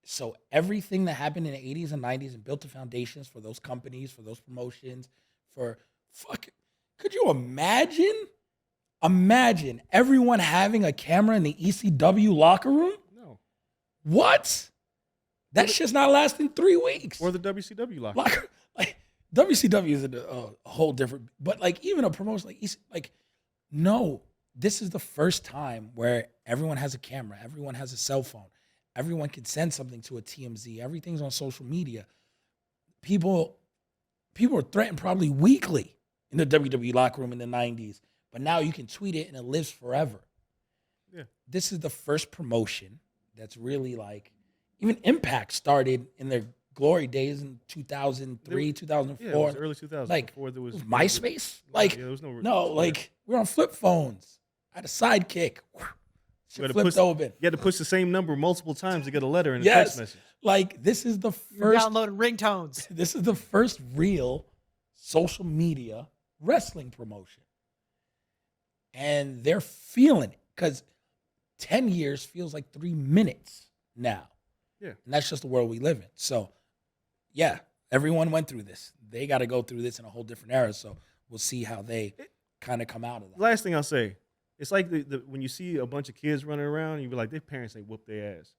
So everything that happened in the 80s and 90s and built the foundations for those companies, for those promotions, could you imagine? Imagine everyone having a camera in the ECW locker room? No. What? That shit's not lasting 3 weeks. Or the WCW locker. Like WCW is a whole different, but like even a promotion no, this is the first time where everyone has a camera, everyone has a cell phone. Everyone can send something to a TMZ. Everything's on social media. People are threatened probably weekly in the WWE locker room in the 90s. But now you can tweet it and it lives forever. Yeah. This is the first promotion that's really like, even Impact started in their glory days in 2003, 2004. Yeah, it was early 2000s. Like, before there was MySpace? Like, there was no we're on flip phones. I had a sidekick. Flipped open. You had to push the same number multiple times to get a letter and a text message. Like, this is the first. You're downloading ringtones. This is the first real social media wrestling promotion. And they're feeling it because 10 years feels like 3 minutes now. Yeah. And that's just the world we live in. So, yeah, everyone went through this. They got to go through this in a whole different era. So we'll see how they kind of come out of that. Last thing I'll say. It's like when you see a bunch of kids running around, you be like, their parents ain't whooped their ass.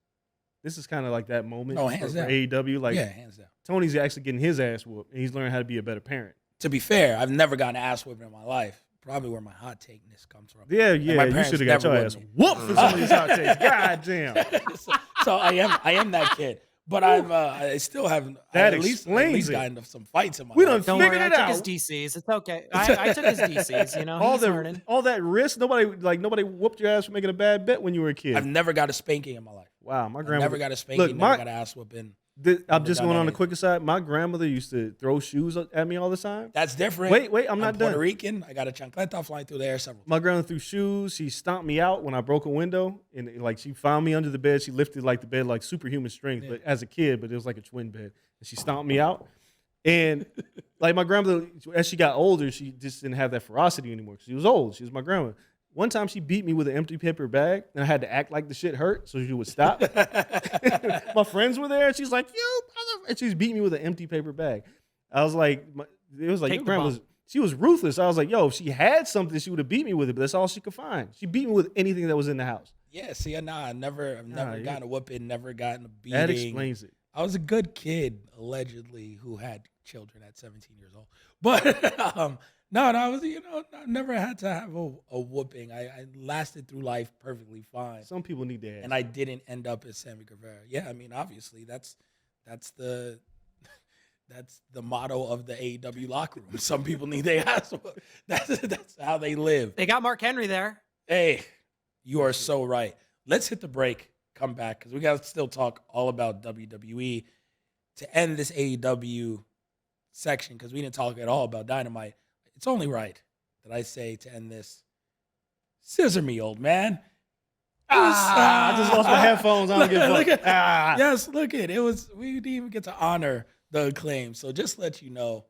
This is kind of like that moment for AEW. Like, hands down. Tony's actually getting his ass whooped, and he's learning how to be a better parent. To be fair, I've never gotten ass whipping in my life. Probably where my hot takeness comes from. Yeah, you should have got your ass whooped for some of these hot takes. God damn. So I am that kid. But I still haven't. That at least gotten some fights in my Don't life. Don't worry, worry, I took his DCs. It's okay. I took his DCs. You know, all that risk. Nobody whooped your ass for making a bad bet when you were a kid. I've never got a spanking in my life. Wow, my grandma never got a spanking. Never got an ass whooping. I'm just done going on the anything. quicker side. My grandmother used to throw shoes at me all the time. That's different. Wait, I'm not done. Puerto Rican. I got a chancleta flying through the air several times. My grandmother threw shoes. She stomped me out when I broke a window, and like she found me under the bed. She lifted like the bed like superhuman strength, but as a kid, but it was like a twin bed, and she stomped me out. And like my grandmother, as she got older, she just didn't have that ferocity anymore. She was old. She was my grandma. One time she beat me with an empty paper bag, and I had to act like the shit hurt so she would stop. My friends were there, and she's like, "You," and she's beating me with an empty paper bag. I was like, it was like Take your the grandma's. bump. She was ruthless. I was like, yo, if she had something, she would have beat me with it, but that's all she could find. She beat me with anything that was in the house. Yeah, see, I've never gotten a whooping, never gotten a beating. That explains it. I was a good kid, allegedly, who had children at 17 years old. But no, I was, I never had to have a whooping. I lasted through life perfectly fine. Some people need their ass. And I didn't end up as Sammy Guevara. Yeah, I mean, obviously, that's the motto of the AEW locker room. Some people need their ass whooped. That's how they live. They got Mark Henry there. Hey, you are so right. Let's hit the break, come back, because we got to still talk all about WWE to end this AEW section, because we didn't talk at all about Dynamite. It's only right that I say to end this, scissor me, old man. I just lost my headphones. I don't give a Look fuck. at, yes, look at it. We didn't even get to honor the acclaim. So just let you know,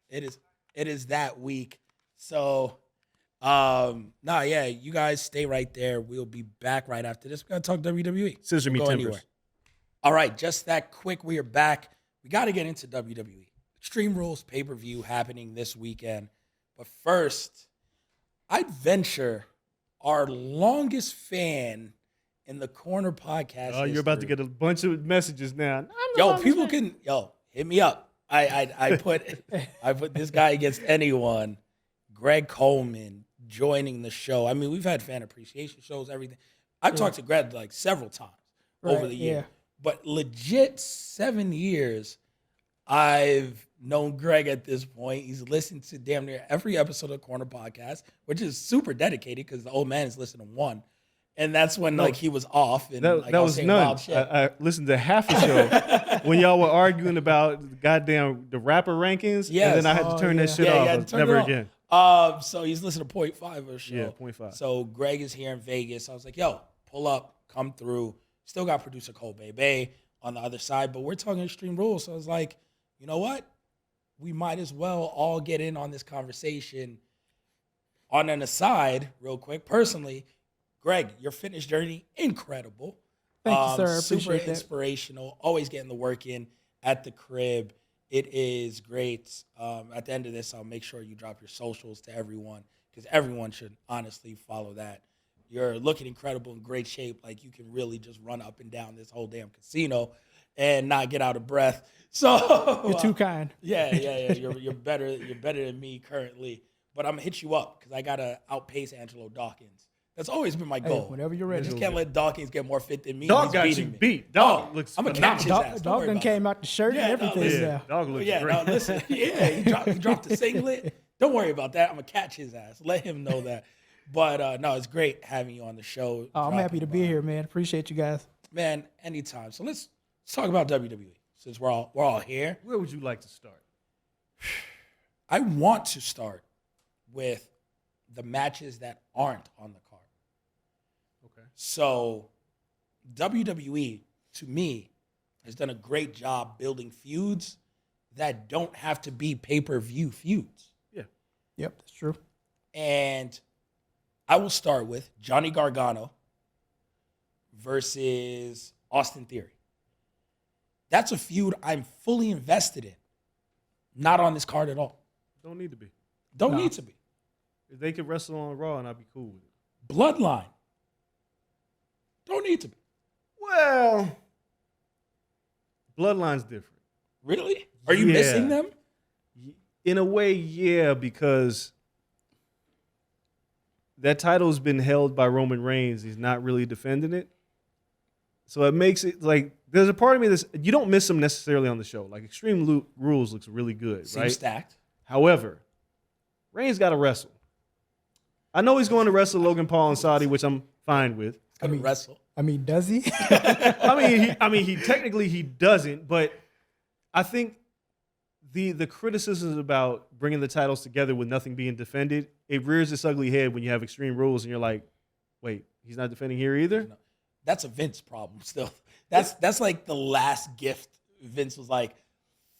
it is that week. So you guys stay right there. We'll be back right after this. We gotta talk WWE. Scissor me Go tempers. anywhere. All right, just that quick. We are back. We got to get into WWE. Extreme Rules pay-per-view happening this weekend. But first, I'd venture our longest fan in the Corner podcast. Oh, you're about to get a bunch of messages now. People can hit me up. I put this guy against anyone. Greg Coleman joining the show. I mean, we've had fan appreciation shows, everything. I've talked to Greg like several times over the year. But legit 7 years, I've known Greg at this point. He's listened to damn near every episode of Corner Podcast, which is super dedicated because the old man is listening to one. And that's when he was off. And that was none. I listened to half a show when y'all were arguing about the rapper rankings. Yes. And then I had to turn that shit off. Never again. So he's listening to 0.5 of the show. Yeah, 0.5. So Greg is here in Vegas. I was like, yo, pull up, come through. Still got producer Cole Bebe on the other side, but we're talking Extreme Rules. So I was like, you know what? We might as well all get in on this conversation. On an aside, real quick, personally, Greg, your fitness journey, incredible. Thank you, sir. Super Appreciate that. inspirational. Always getting the work in at the crib. It is great. At the end of this, I'll make sure you drop your socials to everyone because everyone should honestly follow that. You're looking incredible, in great shape. Like you can really just run up and down this whole damn casino and not get out of breath. So You're too kind. Yeah. You're better. You're better than me currently. But I'm gonna hit you up because I gotta outpace Angelo Dawkins. That's always been my goal. Whenever you're I ready. just can't let Dawkins get more fit than me. Dog He's got beating you me. beat. Dog looks I'm gonna catch his ass. Don't Dog worry done about came it. out the shirt Yeah, and no, everything. listen. Yeah. Dog looks Yeah, great. no, listen. Yeah, he dropped the singlet. Don't worry about that. I'm gonna catch his ass. Let him know that. But no, it's great having you on the show. Oh, I'm happy to dropping be by. here, man. Appreciate you guys. Man, anytime. So let's talk about WWE since we're all here. Where would you like to start? I want to start with the matches that aren't on the card. Okay. So WWE, to me, has done a great job building feuds that don't have to be pay-per-view feuds. Yeah. Yep, that's true. And I will start with Johnny Gargano versus Austin Theory. That's a feud I'm fully invested in. Not on this card at all. Don't need to be. Don't No. need to be. If they could wrestle on Raw, and I'd be cool with it. Bloodline. Don't need to be. Well, Bloodline's different. Really? Are you Yeah. missing them? In a way, yeah, because that title's been held by Roman Reigns. He's not really defending it. So it makes it like there's a part of me that's you don't miss him necessarily on the show. Like Extreme Rules looks really good, Seems right? stacked. However, Reigns got to wrestle. I know he's going to wrestle Logan Paul and Saudi, which I'm fine with. He's gonna wrestle. I mean, does he? He technically he doesn't, but I think the criticisms about bringing the titles together with nothing being defended, it rears its ugly head when you have Extreme Rules and you're like, wait, he's not defending here either? No, that's a Vince problem still. That's like the last gift. Vince was like,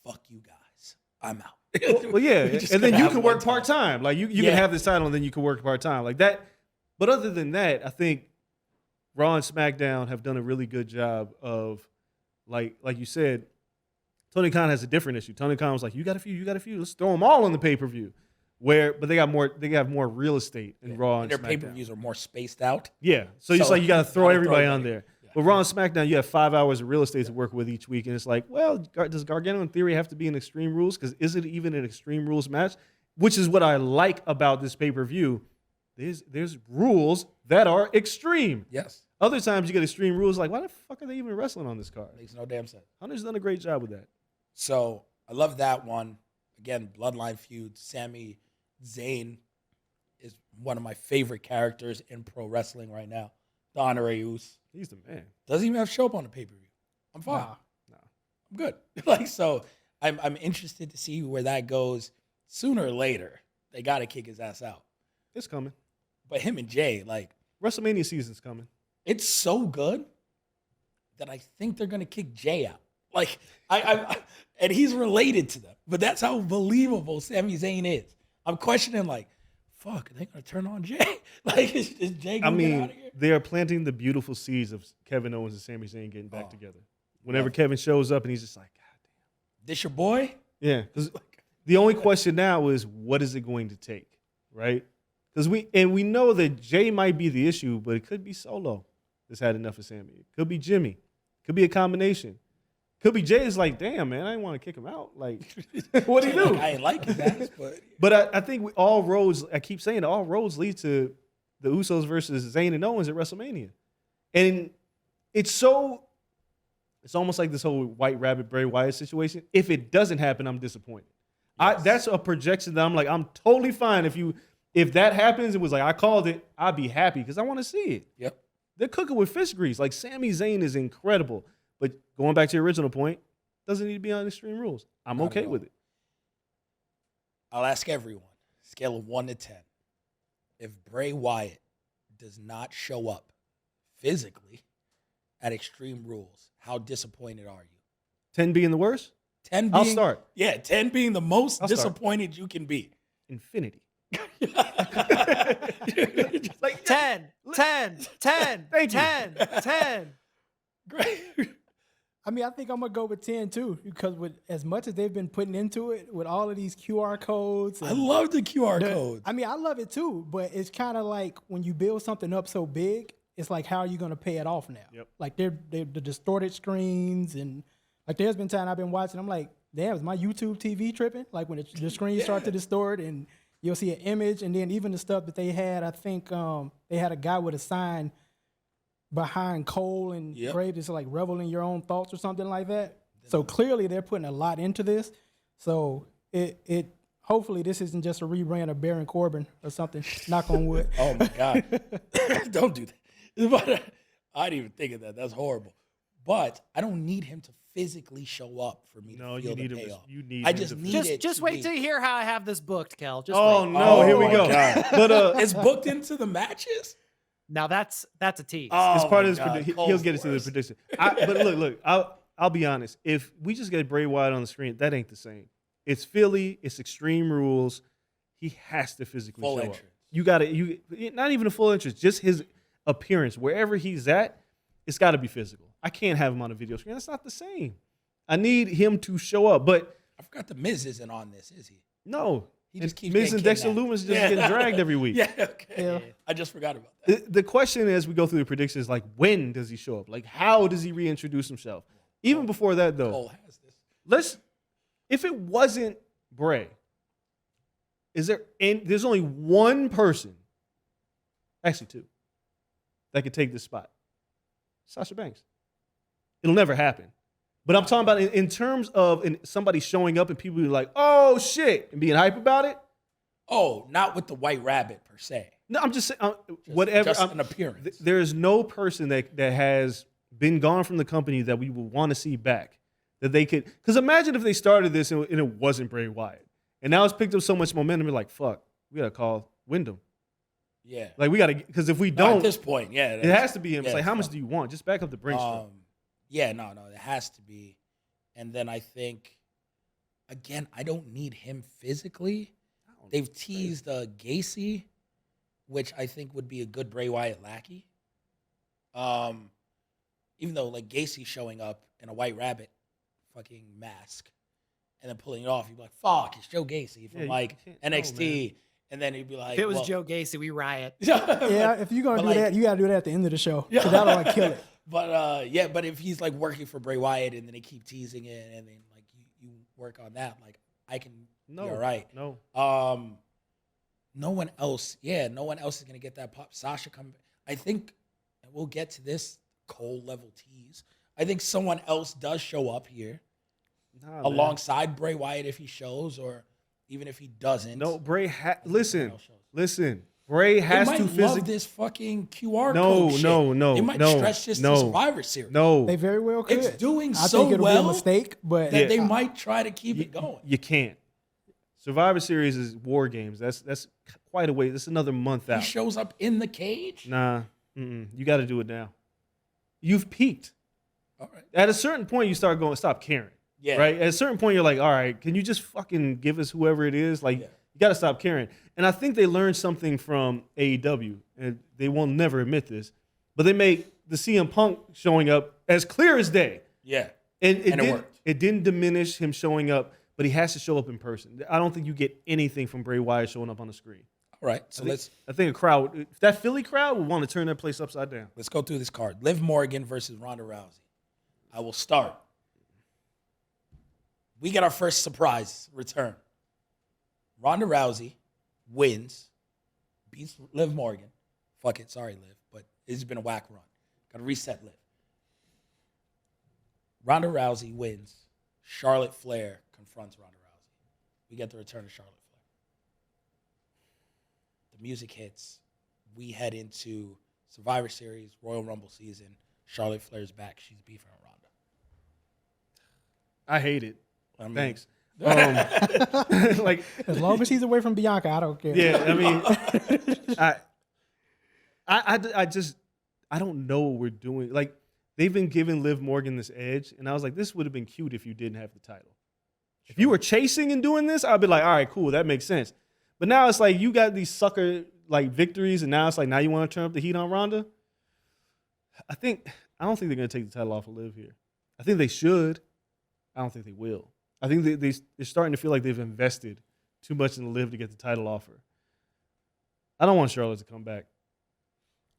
fuck you guys. I'm out. Well, yeah. And then you can work part part-time. Like, you can have this title and then you can work part-time. Like that. But other than that, I think Raw and SmackDown have done a really good job of, like you said, Tony Khan has a different issue. Tony Khan was like, you got a few. Let's throw them all on the pay-per-view. But they have more real estate in Raw and their SmackDown. pay-per-views are more spaced out. Yeah. So it's like you got to throw everybody on there. Yeah. But Raw and SmackDown, you have 5 hours of real estate to work with each week. And it's like, well, does Gargano in theory have to be in Extreme Rules? Because is it even an Extreme Rules match? Which is what I like about this pay-per-view. There's rules that are extreme. Yes. Other times you get Extreme Rules, like, why the fuck are they even wrestling on this card? Makes no damn sense. Hunter's done a great job with that. So I love that one. Again, Bloodline feud. Sammy Zayn is one of my favorite characters in pro wrestling right now. The Andreas. He's the man. Doesn't even have to show up on the pay-per-view. I'm fine. Nah. I'm good. Like, so I'm interested to see where that goes. Sooner or later, they got to kick his ass out. It's coming. But him and Jay, like, WrestleMania season's coming. it's so good that I think they're gonna kick Jay out. Like, and he's related to them, but that's how believable Sami Zayn is. I'm questioning, like, fuck, are they gonna turn on Jay? Like, is Jay gonna get out of here? They are planting the beautiful seeds of Kevin Owens and Sami Zayn getting back together. Whenever Kevin shows up and he's just like, God damn. This your boy? Yeah, because the only question now is, what is it going to take, right? Because we know that Jay might be the issue, but it could be Solo that's had enough of Sammy. It could be Jimmy. Could be a combination. Could be Jay is like, damn, man, I didn't want to kick him out. Like, what do you do? I ain't like his ass, but But I think all roads, I keep saying, all roads lead to the Usos versus Zayn and Owens at WrestleMania. And it's almost like this whole White Rabbit, Bray Wyatt situation. If it doesn't happen, I'm disappointed. Yes. That's a projection that I'm like, I'm totally fine. If that happens, it was like, I called it, I'd be happy because I want to see it. yep. They're cooking with fish grease. Like, Sami Zayn is incredible. But going back to your original point, doesn't need to be on Extreme Rules. I'm Not okay at all. with it. I'll ask everyone, scale of 1 to 10, if Bray Wyatt does not show up physically at Extreme Rules, how disappointed are you? 10 being the worst? 10 being, I'll start. Yeah, 10 being the most I'll start. disappointed you can be. Infinity. Like 10, 10, 10, Thank you. 10, 10. Great. I mean, I think I'm gonna go with 10 too, because with as much as they've been putting into it, with all of these QR codes, I and love the QR codes. I mean, I love it too, but it's kind of like when you build something up so big, it's like, how are you gonna pay it off now? Yep. Like they're the distorted screens, and like there's been time I've been watching, I'm like, damn, is my YouTube TV tripping? Like when the screens start to distort and you'll see an image, and then even the stuff that they had, I think they had a guy with a sign behind Coale and Yep. Grave, it's like revel in your own thoughts or something like that. So clearly they're putting a lot into this. So it hopefully this isn't just a rebrand of Baron Corbin or something. Knock on wood. Oh my God. Don't do that. But I didn't even think of that. That's horrible. But I don't need him to physically show up for me No, to feel you need the him. payoff. You need I him just to- need it. Just wait till you hear how I have this booked, Kel. Just Oh wait. no, here we my go. God. But It's booked into the matches? Now that's a tease. it's Oh part my of his God, prediction. Cole's He'll get into the worst. prediction. But look, I'll be honest. If we just get Bray Wyatt on the screen, that ain't the same. It's Philly. It's Extreme Rules. He has to physically Full show entrance. up. You got to not even a full entrance, just his appearance wherever he's at. It's got to be physical. I can't have him on a video screen. That's not the same. I need him to show up. But I forgot the Miz isn't on this, is he? no, He just keeps Miz getting and Dexter kidnapped. Lumis just getting dragged every week. Yeah, okay. Yeah. I just forgot about that. The question as we go through the predictions, like, when does he show up? Like, how does he reintroduce himself? Even before that, though, Cole has this. if it wasn't Bray, there's only one person, actually two, that could take this spot. Sasha Banks. It'll never happen. But I'm talking about in terms of somebody showing up and people be like, oh shit, and being hype about it, Oh, not with the White Rabbit per se. No, I'm just saying, whatever. Just an appearance. There is no person that has been gone from the company that we would want to see back. That they could, because imagine if they started this and it wasn't Bray Wyatt, and now it's picked up so much momentum. We're like, fuck, we gotta call Wyndham. Yeah. Like we gotta, because if we No, don't, at this point, yeah. it has to be him. Yeah, It's like, how much fuck. do you want? Just back up the brainstorm. Yeah, no, it has to be. And then I think, again, I don't need him physically. They've teased Gacy, which I think would be a good Bray Wyatt lackey. Even though like Gacy showing up in a White Rabbit fucking mask and then pulling it off, you'd be like, fuck, it's Joe Gacy from Yeah, you like can't- NXT. And then he'd be like, If it was well, Joe Gacy, we riot. Yeah, if you're gonna But do like- that, you gotta do that at the end of the show. So that'll like kill it. But but if he's like working for Bray Wyatt and then they keep teasing it and then like you work on that, like I can No, be all right. no. No one else is gonna get that pop. Sasha come. I think, and we'll get to this Coale level tease. I think someone else does show up here Nah, man. alongside Bray Wyatt if he shows, or even if he doesn't. No, Bray. someone Listen, else shows. listen. Bray They has might to love physically. this fucking QR No, code shit. no, They might no, stretch this no, to Survivor Series. No, They very well could. It's doing I so think it'll be well a mistake, but that they Yeah. might try to keep it going. you can't. Survivor Series is War Games. That's quite a way. That's another month He out. shows up in the cage. Nah, you got to do it now. You've peaked. All right. At a certain point, you start going, stop caring. Yeah. Right? At a certain point, you're like, all right, can you just fucking give us whoever it is? Like, Yeah. you got to stop caring. And I think they learned something from AEW, and they will never admit this, but they made the CM Punk showing up as clear as day. Yeah. And And it didn't, worked. it didn't diminish him showing up, but he has to show up in person. I don't think you get anything from Bray Wyatt showing up on the screen. All right. So I think a crowd, if that Philly crowd would want to turn that place upside down. let's go through this card. Liv Morgan versus Ronda Rousey. I will start. We get our first surprise return. Ronda Rousey wins, beats Liv Morgan. Fuck it, sorry, Liv, but it's been a whack run. Got to reset Liv. Ronda Rousey wins. Charlotte Flair confronts Ronda Rousey. We get the return of Charlotte Flair. The music hits. We head into Survivor Series, Royal Rumble season. Charlotte Flair's back. She's beefing with Ronda. I hate it. I mean, Thanks. Like, as long as he's away from Bianca, I don't care. yeah, I mean, I just, I don't know what we're doing. Like, they've been giving Liv Morgan this edge, and I was like, this would have been cute if you didn't have the title. If you were chasing and doing this, I'd be like, all right, cool, that makes sense. But now it's like you got these sucker like victories, and now it's like now you want to turn up the heat on Ronda. I don't think they're gonna take the title off of Liv here. I think they should. I don't think they will. I think they're starting to feel like they've invested too much in Liv to get the title off her. I don't want Charlotte to come back.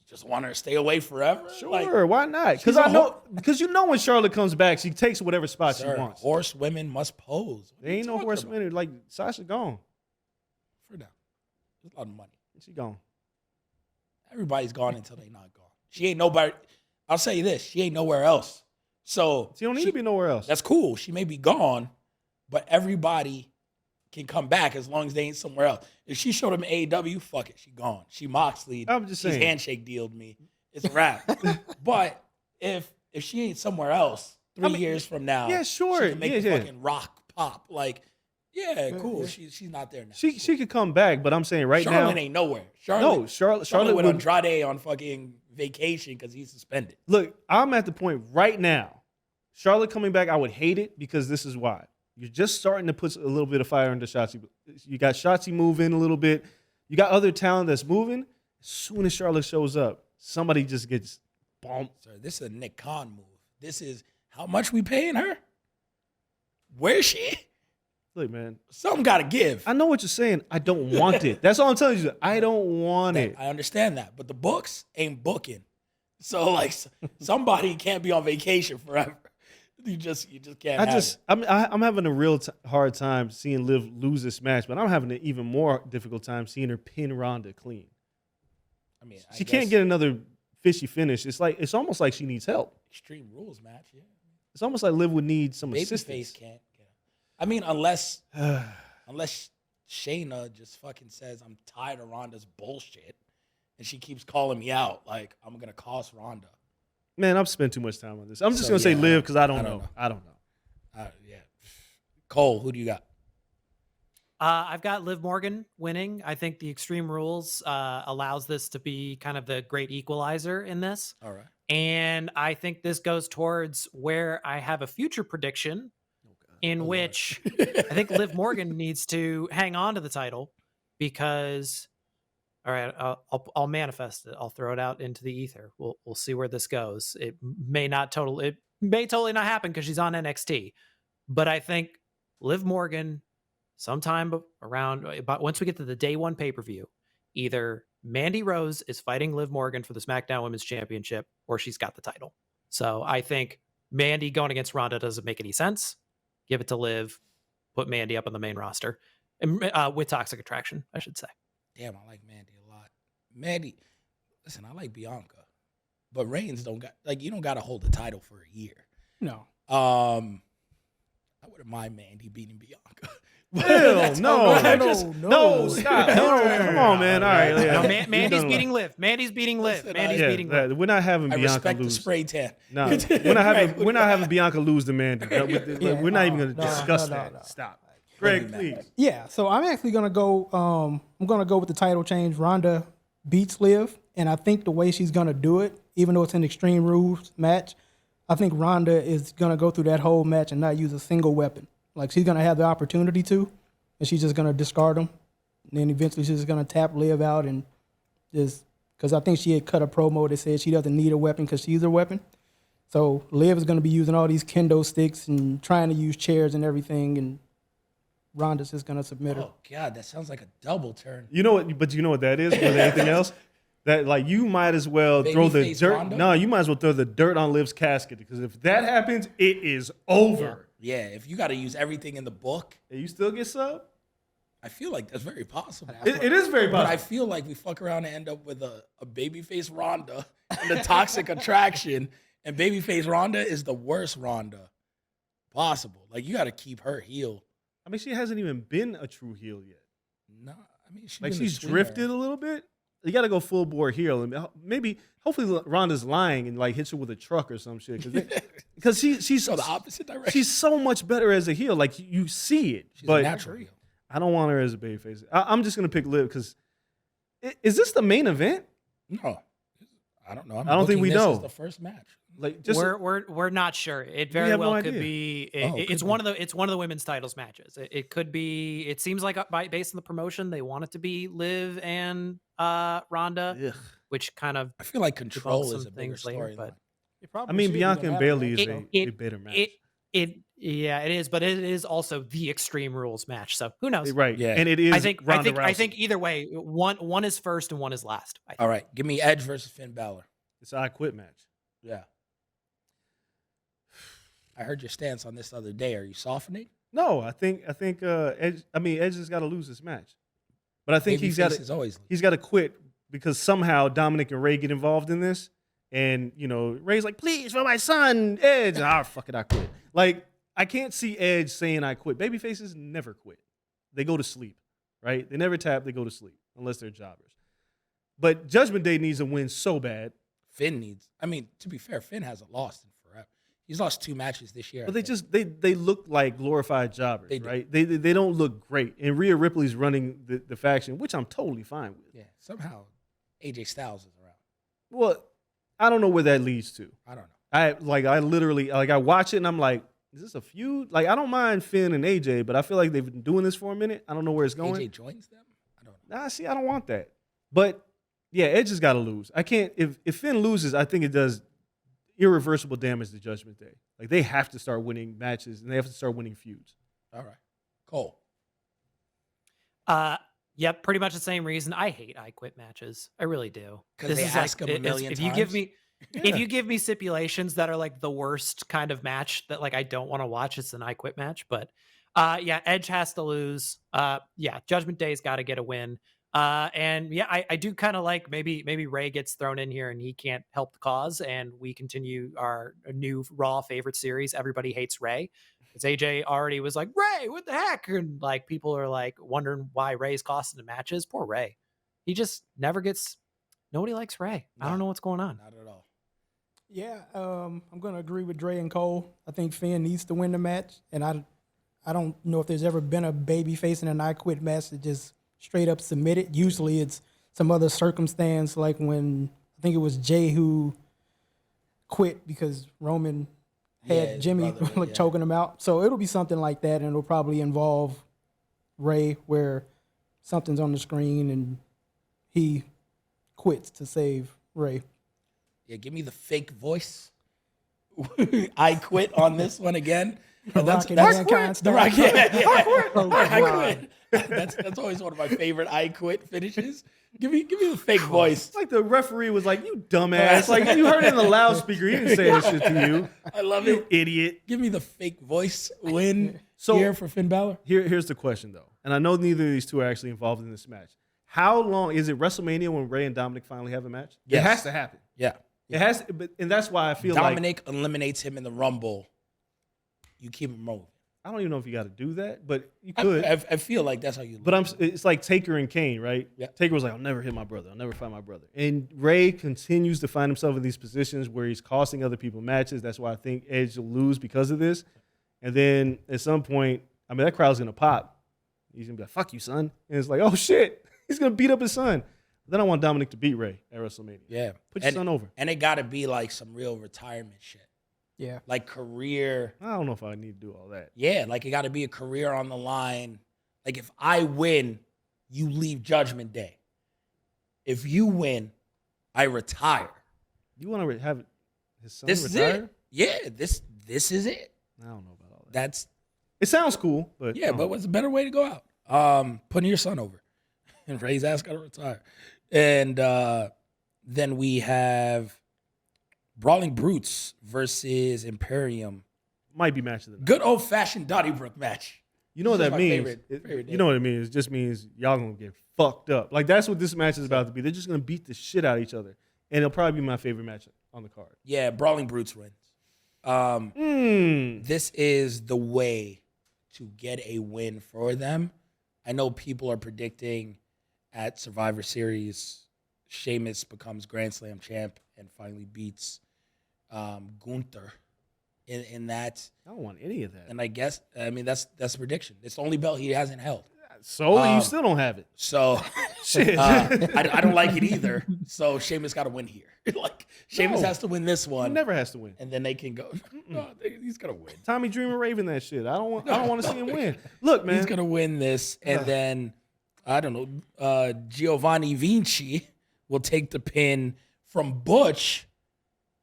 just want her to stay away forever? Sure, Like, why not? she's a Because you know when Charlotte comes back, she takes whatever spot sir, she wants. horse women must pose. What are There you ain't no talking horse about? minute. Like Sasha gone. For now. There's a lot of money. She gone. Everybody's gone until they not gone. She ain't nobody. I'll say this. She ain't nowhere else. So She don't need to be nowhere else. That's cool. She may be gone, but everybody can come back as long as they ain't somewhere else. If she showed him AEW, fuck it. She gone. She Moxley. I'm just She's saying. handshake dealed me. It's a wrap. But if she ain't somewhere else 3 years from now, yeah, sure. she can make Yeah, the yeah. fucking rock pop. Like, yeah, cool. She's not there now. She could come back, but I'm saying right Charlotte now. ain't nowhere. No, Charlotte Charlotte went would, Andrade on fucking vacation because he's suspended. Look, I'm at the point right now. Charlotte coming back, I would hate it because this is why. You're just starting to put a little bit of fire under Shotzi. You got Shotzi moving a little bit. You got other talent that's moving. As soon as Charlotte shows up, somebody just gets bumped. Sir, this is a Nick Khan move. This is how much we paying her? Where is she? Look, man, Something got to give. I know what you're saying. I don't want it. That's all I'm telling you. I don't want it. I understand that, but the books ain't booking. So like, somebody can't be on vacation forever. You just can't. I'm having a real hard time seeing Liv lose this match, but I'm having an even more difficult time seeing her pin Ronda clean. I mean, She can't get another fishy finish. It's almost like she needs help. Extreme Rules match. Yeah, It's almost like Liv would need some babyface assistance. can't. I mean, unless Shayna just fucking says, I'm tired of Ronda's bullshit. And she keeps calling me out like I'm going to cost Ronda. Man, I've spent too much time on this. I'm just So, going to say yeah, Liv because I don't I don't know. know. I don't know. Yeah. Cole, who do you got? I've got Liv Morgan winning. I think the Extreme Rules allows this to be kind of the great equalizer in this. All right. And I think this goes towards where I have a future prediction in which I think Liv Morgan needs to hang on to the title because, all right, I'll manifest it. I'll throw it out into the ether. We'll see where this goes. It may totally not happen because she's on NXT, but I think Liv Morgan sometime around about once we get to the day one pay-per-view, either Mandy Rose is fighting Liv Morgan for the SmackDown Women's Championship or she's got the title. So I think Mandy going against Ronda doesn't make any sense. Give it to Liv, put Mandy up on the main roster and, with Toxic Attraction, I should say. Damn, I like Mandy a lot. Mandy, listen, I like Bianca, but Reigns don't got you don't got to hold the title for a year. No. I wouldn't mind Mandy beating Bianca. Hell no. No, Stop. Come on, man. All right. Yeah. No, Mandy's beating Liv. Mandy's beating Liv. Listen, Mandy's yeah, beating Liv. We're not having I Bianca respect the lose. spray tan. No, we're not having Bianca lose to Mandy. We're not even going to discuss that. no. Stop. Greg, please. Yeah, so I'm actually gonna go. I'm gonna go with the title change. Ronda beats Liv, and I think the way she's gonna do it, even though it's an Extreme Rules match, I think Ronda is gonna go through that whole match and not use a single weapon. Like she's gonna have the opportunity to, and she's just gonna discard them. And then eventually she's just gonna tap Liv out and just because I think she had cut a promo that said she doesn't need a weapon because she's her weapon. So Liv is gonna be using all these kendo sticks and trying to use chairs and everything and. Ronda's just gonna submit her. Oh God, that sounds like a double turn. You know what? But you know what that is more than anything else. That like you might as well throw the Babyface dirt. Ronda? No, you might as well throw the dirt on Liv's casket because if that happens, it is over. Yeah, if you got to use everything in the book, And you still get sub. I feel like that's very possible. It is very But I possible. feel like we fuck around and end up with a babyface Ronda and the Toxic Attraction, and babyface Ronda is the worst Ronda possible. Like you got to keep her heel. I mean, she hasn't even been a true heel yet. No, I mean She's drifted a little bit. You got to go full bore heel, and maybe, hopefully, Ronda's lying and like hits her with a truck or some shit. Because she's So the opposite direction. she's so much better as a heel. Like you see it, She's but a natural heel. I don't want her as a babyface. I'm just gonna pick Liv because is this the main event? No, I don't know. I'm I don't think booking we this know. as the first match. Like just we're not sure. It very have no well could idea. be. It's one of the women's titles matches. It could be. It seems like based on the promotion, they want it to be Liv and Ronda, ugh. which kind of I feel like Control some is a bigger things later, storyline. but- I mean, Bianca and Bailey is It- a better match. it is, but it is also the Extreme Rules match. So who knows? Right. Yeah. And it is I think Ronda I Rousey. think either way, one is first and one is last. I think. All right, give me Edge versus Finn Balor. It's an I quit match. Yeah. I heard your stance on this the other day. Are you softening? No, I think Edge. I mean, Edge has got to lose this match, but I think he's got Babyface is always he's got to quit because somehow Dominic and Ray get involved in this, and Ray's like, "Please, for my son, Edge." Fuck it, I quit. Like I can't see Edge saying I quit. Babyfaces never quit; they go to sleep, right? They never tap; they go to sleep unless they're jobbers. But Judgment Day needs a win so bad. Finn needs. I mean, to be fair, Finn hasn't lost in forever. He's lost 2 matches this year. But I think. they look like glorified jobbers, They do. right? They don't look great. And Rhea Ripley's running the faction, which I'm totally fine with. Yeah. Somehow, AJ Styles is around. Well, I don't know where that leads to. I don't know. I literally I watch it and I'm like, is this a feud? Like I don't mind Finn and AJ, but I feel like they've been doing this for a minute. I don't know where it's going. AJ joins them. I don't know. Nah, see, I don't want that. But yeah, Edge has got to lose. I can't. If Finn loses, I think it does irreversible damage to Judgment Day. Like they have to start winning matches and they have to start winning feuds. All right. Cole. Yep, pretty much the same reason. I hate I quit matches. I really do. 'Cause This they is ask like, 'em a million if you give times? me if you give me stipulations that are like the worst kind of match that like I don't want to watch, it's an I quit match. But yeah, Edge has to lose. Yeah, Judgment Day's got to get a win. And yeah, I do kind of like maybe Ray gets thrown in here and he can't help the cause, and we continue our new Raw favorite series. Everybody hates Ray. Because AJ already was like, Ray, what the heck? And like people are like wondering why Ray's costing the matches. Poor Ray. He just never gets. Nobody likes Ray. I don't know what's going on. Not at all. Yeah, I'm gonna agree with Dre and Cole. I think Finn needs to win the match, and I don't know if there's ever been a baby facing an I Quit match that just straight up submitted. Usually it's some other circumstance, like when I think it was Jay who quit because Roman had his Jimmy brother, yeah. choking him out. So it'll be something like that, and it'll probably involve Ray where something's on the screen and he quits to save Ray. Yeah, give me the fake voice. I quit on this one again. And Rock and Mankind the Rock. style. I quit. That's always one of my favorite I quit finishes. Give me the fake voice. It's like the referee was like, "You dumbass!" Like you heard it in the loudspeaker. He didn't say that shit to you. I love You it. idiot. Give me the fake voice win So- here for Finn Balor. Here's the question though, and I know neither of these two are actually involved in this match. How long is it WrestleMania when Ray and Dominic finally have a match? Yes. It has to happen. Yeah. It has, and that's why I feel like Dominic eliminates him in the Rumble. You keep him rolling. I don't even know if you got to do that, but you could. I feel like that's how you look. But it's like Taker and Kane, right? Yeah. Taker was like, "I'll never hit my brother. I'll never fight my brother." And Ray continues to find himself in these positions where he's costing other people matches. That's why I think Edge will lose because of this. And then at some point, I mean, that crowd's gonna pop. He's gonna be like, "Fuck you, son!" And it's like, "Oh shit, he's gonna beat up his son." Then I want Dominic to beat Ray at WrestleMania. Yeah. Put your son over. And it got to be like some real retirement shit. Yeah. Like career. I don't know if I need to do all that. Yeah, like it got to be a career on the line. Like if I win, you leave Judgment Day. If you win, I retire. You want to have his son This retire? is it. Yeah, this is it. I don't know about all that. That's It sounds cool, but yeah, I don't but know. what's a better way to go out? Putting your son over, and Ray's ass got to retire, and then we have Brawling Brutes versus Imperium. Might be match of the night. Good old fashioned Donnybrook match. You know what This is that my means? favorite You know what it means? It just means y'all gonna get fucked up. Like that's what this match is about to be. They're just gonna beat the shit out of each other, and it'll probably be my favorite match on the card. Yeah, Brawling Brutes wins. This is the way to get a win for them. I know people are predicting at Survivor Series, Sheamus becomes Grand Slam champ and finally beats Gunther in that. I don't want any of that. And I guess, I mean, that's the prediction. It's the only belt he hasn't held. So you still don't have it. So Shit. I don't like it either. So Sheamus got to win here. Like Sheamus No. has to win this He one, never has to win. and then they can go. No, he's gonna win. Tommy Dreamer Raven that shit. I don't want to see him win. Look, man. He's gonna win this, and then I don't know. Giovanni Vinci will take the pin from Butch,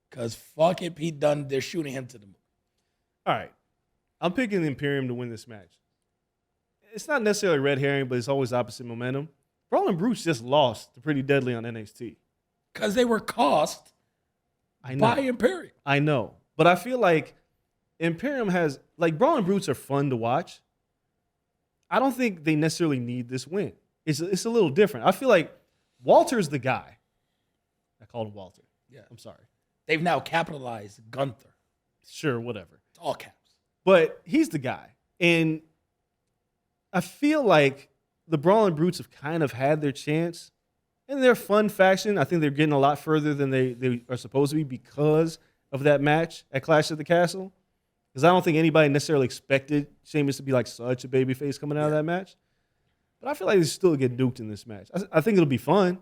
because fuck it, Pete Dunne. They're shooting him to the moon. All right. I'm picking the Imperium to win this match. It's not necessarily red herring, but it's always opposite momentum. Brawling Brutes just lost to Pretty Deadly on NXT. Because they were cost I know. by Imperium. I know. But I feel like Imperium has, like, Brawling Brutes are fun to watch. I don't think they necessarily need this win. It's a little different. I feel like Walter's the guy. I called him Walter. Yeah. I'm sorry. They've now capitalized Gunther. Sure, whatever. It's all caps. But he's the guy. And I feel like the Brawling Brutes have kind of had their chance. And they're a fun faction. I think they're getting a lot further than they are supposed to be because of that match at Clash of the Castle. Because I don't think anybody necessarily expected Sheamus to be like such a babyface coming out of that match. But I feel like they still get duked in this match. I think it'll be fun.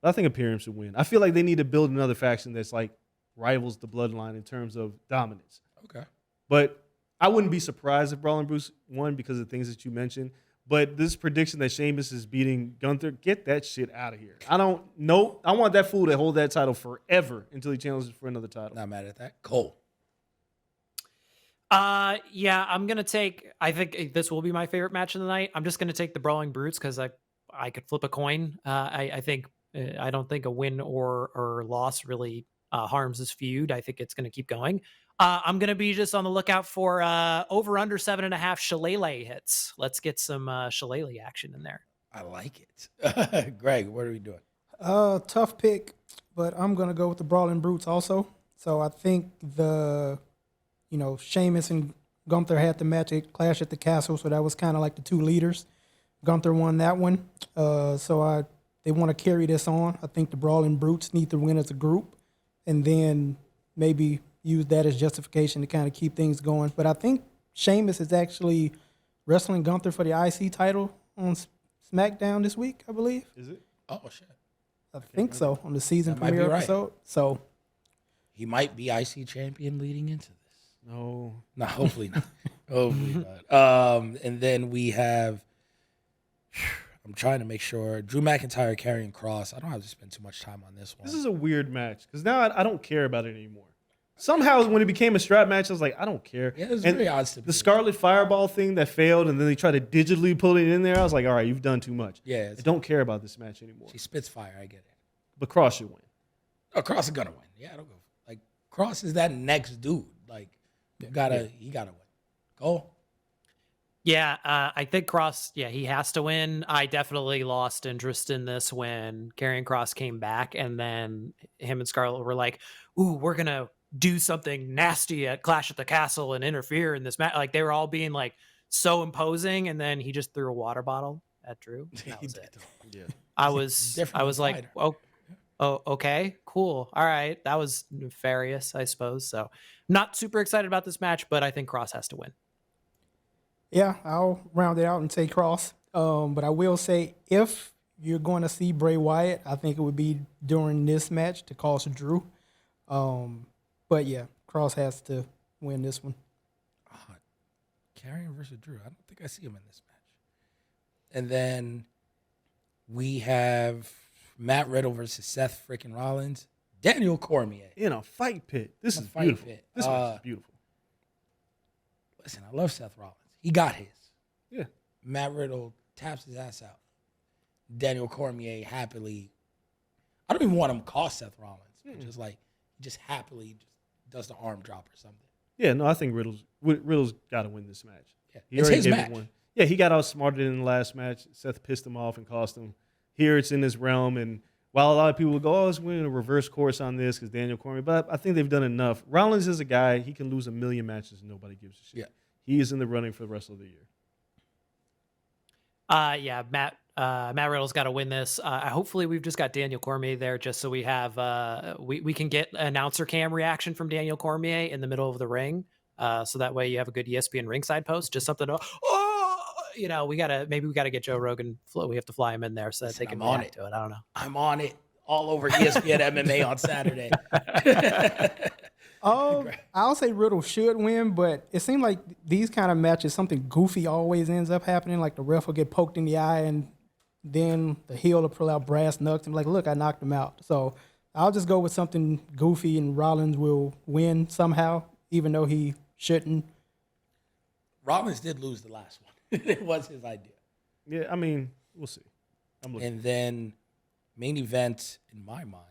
But I think Imperium should win. I feel like they need to build another faction that's like rivals the Bloodline in terms of dominance. Okay. But I wouldn't be surprised if Brawling Brutes won because of the things that you mentioned. But this prediction that Sheamus is beating Gunther, get that shit out of here. I don't know. I want that fool to hold that title forever until he challenges for another title. Not mad at that. Cole. Yeah, I'm gonna take. I think this will be my favorite match of the night. I'm just gonna take the Brawling Brutes because I could flip a coin. I think I don't think a win or loss really harms this feud. I think it's gonna keep going. I'm gonna be just on the lookout for over under 7.5 shillelagh hits. Let's get some shillelagh action in there. I like it. Greg, what are we doing? Tough pick, but I'm gonna go with the Brawling Brutes also. So I think Sheamus and Gunther had the match at Clash at the Castle, so that was kind of like the two leaders. Gunther won that one. They want to carry this on. I think the Brawling Brutes need to win as a group, and then maybe use that as justification to kind of keep things going. But I think Sheamus is actually wrestling Gunther for the IC title on SmackDown this week, I believe. Is it? Oh shit. I think so, on the season That might be premiere right. episode. So He might be IC champion leading into this. No. No, hopefully not. Hopefully not. And then we have. I'm trying to make sure Drew McIntyre carrying Cross. I don't have to spend too much time on this one. This is a weird match because now I don't care about it anymore. Somehow when it became a strap match, I was like, I don't care. Yeah, it was And very odd to me. the Scarlet Fireball thing that failed, and then they tried to digitally pull it in there. I was like, all right, you've done too much. Yeah, I don't care about this match anymore. she spits fire. I get it. But Cross should win. Oh, Cross is gonna win. Yeah, I don't go. Like Cross is that next dude. Like he gotta win. Go. Yeah, I think Cross, he has to win. I definitely lost interest in this when Karrion Kross came back, and then him and Scarlett were like, ooh, we're going to do something nasty at Clash at the Castle and interfere in this match. Like, they were all being, like, so imposing, and then he just threw a water bottle at Drew. That was it. Yeah. I was like, oh, okay, cool. All right. That was nefarious, I suppose. So, not super excited about this match, but I think Cross has to win. yeah, I'll round it out and say Cross. But I will say, if you're going to see Bray Wyatt, I think it would be during this match to cost Drew. But yeah, Cross has to win this one. Karrion versus Drew. I don't think I see him in this match. And then we have Matt Riddle versus Seth freaking Rollins. Daniel Cormier. In a fight pit. This A is fight beautiful. pit. This match is beautiful. Listen, I love Seth Rollins. He got his. Yeah. Matt Riddle taps his ass out. Daniel Cormier happily. I don't even want him to cost Seth Rollins. But just like he just happily just does the arm drop or something. Yeah, no, I think Riddle's got to win this match. Yeah. He It's already his gave match. it one. Yeah, he got outsmarted in the last match. Seth pissed him off and cost him. Here it's in his realm, and while a lot of people will go, oh, it's winning a reverse course on this because Daniel Cormier, but I think they've done enough. Rollins is a guy, he can lose 1,000,000 matches and nobody gives a shit. Yeah. He is in the running for the rest of the year. Matt Riddle's got to win this. Hopefully, we've just got Daniel Cormier there, just so we have we can get announcer cam reaction from Daniel Cormier in the middle of the ring, so that way you have a good ESPN ringside post, just something to we gotta get Joe Rogan. We have to fly him in there so that they can react to it. I don't know. I'm on it all over ESPN MMA on Saturday. I'll say Riddle should win, but it seems like these kind of matches, something goofy always ends up happening. Like the ref will get poked in the eye, and then the heel will pull out brass knucks and be like, look, I knocked him out. So I'll just go with something goofy, and Rollins will win somehow, even though he shouldn't. Rollins did lose the last one. It was his idea. Yeah, I mean, we'll see. I'm looking. And then main event in my mind,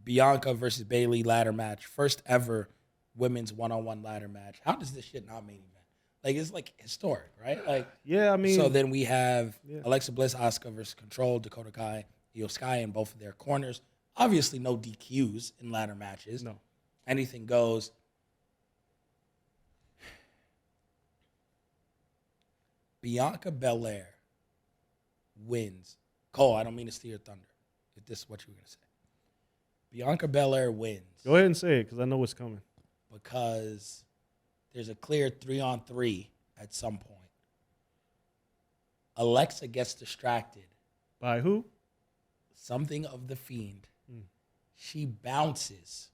Bianca versus Bayley ladder match. First ever women's one-on-one ladder match. How does this shit not main event? Like, it's like historic, right? Like, Yeah, I mean, so then we have Alexa Bliss, Asuka versus Control, Dakota Kai, Io Sky in both of their corners. Obviously, no DQs in ladder matches. no. Anything goes. Bianca Belair wins. Cole, I don't mean to steal your thunder. If this is what you were going to say. Bianca Belair wins Go ahead and say it because I know what's coming. because there's a clear 3-on-3 at some point. Alexa gets distracted. By who? Something of the Fiend. She bounces.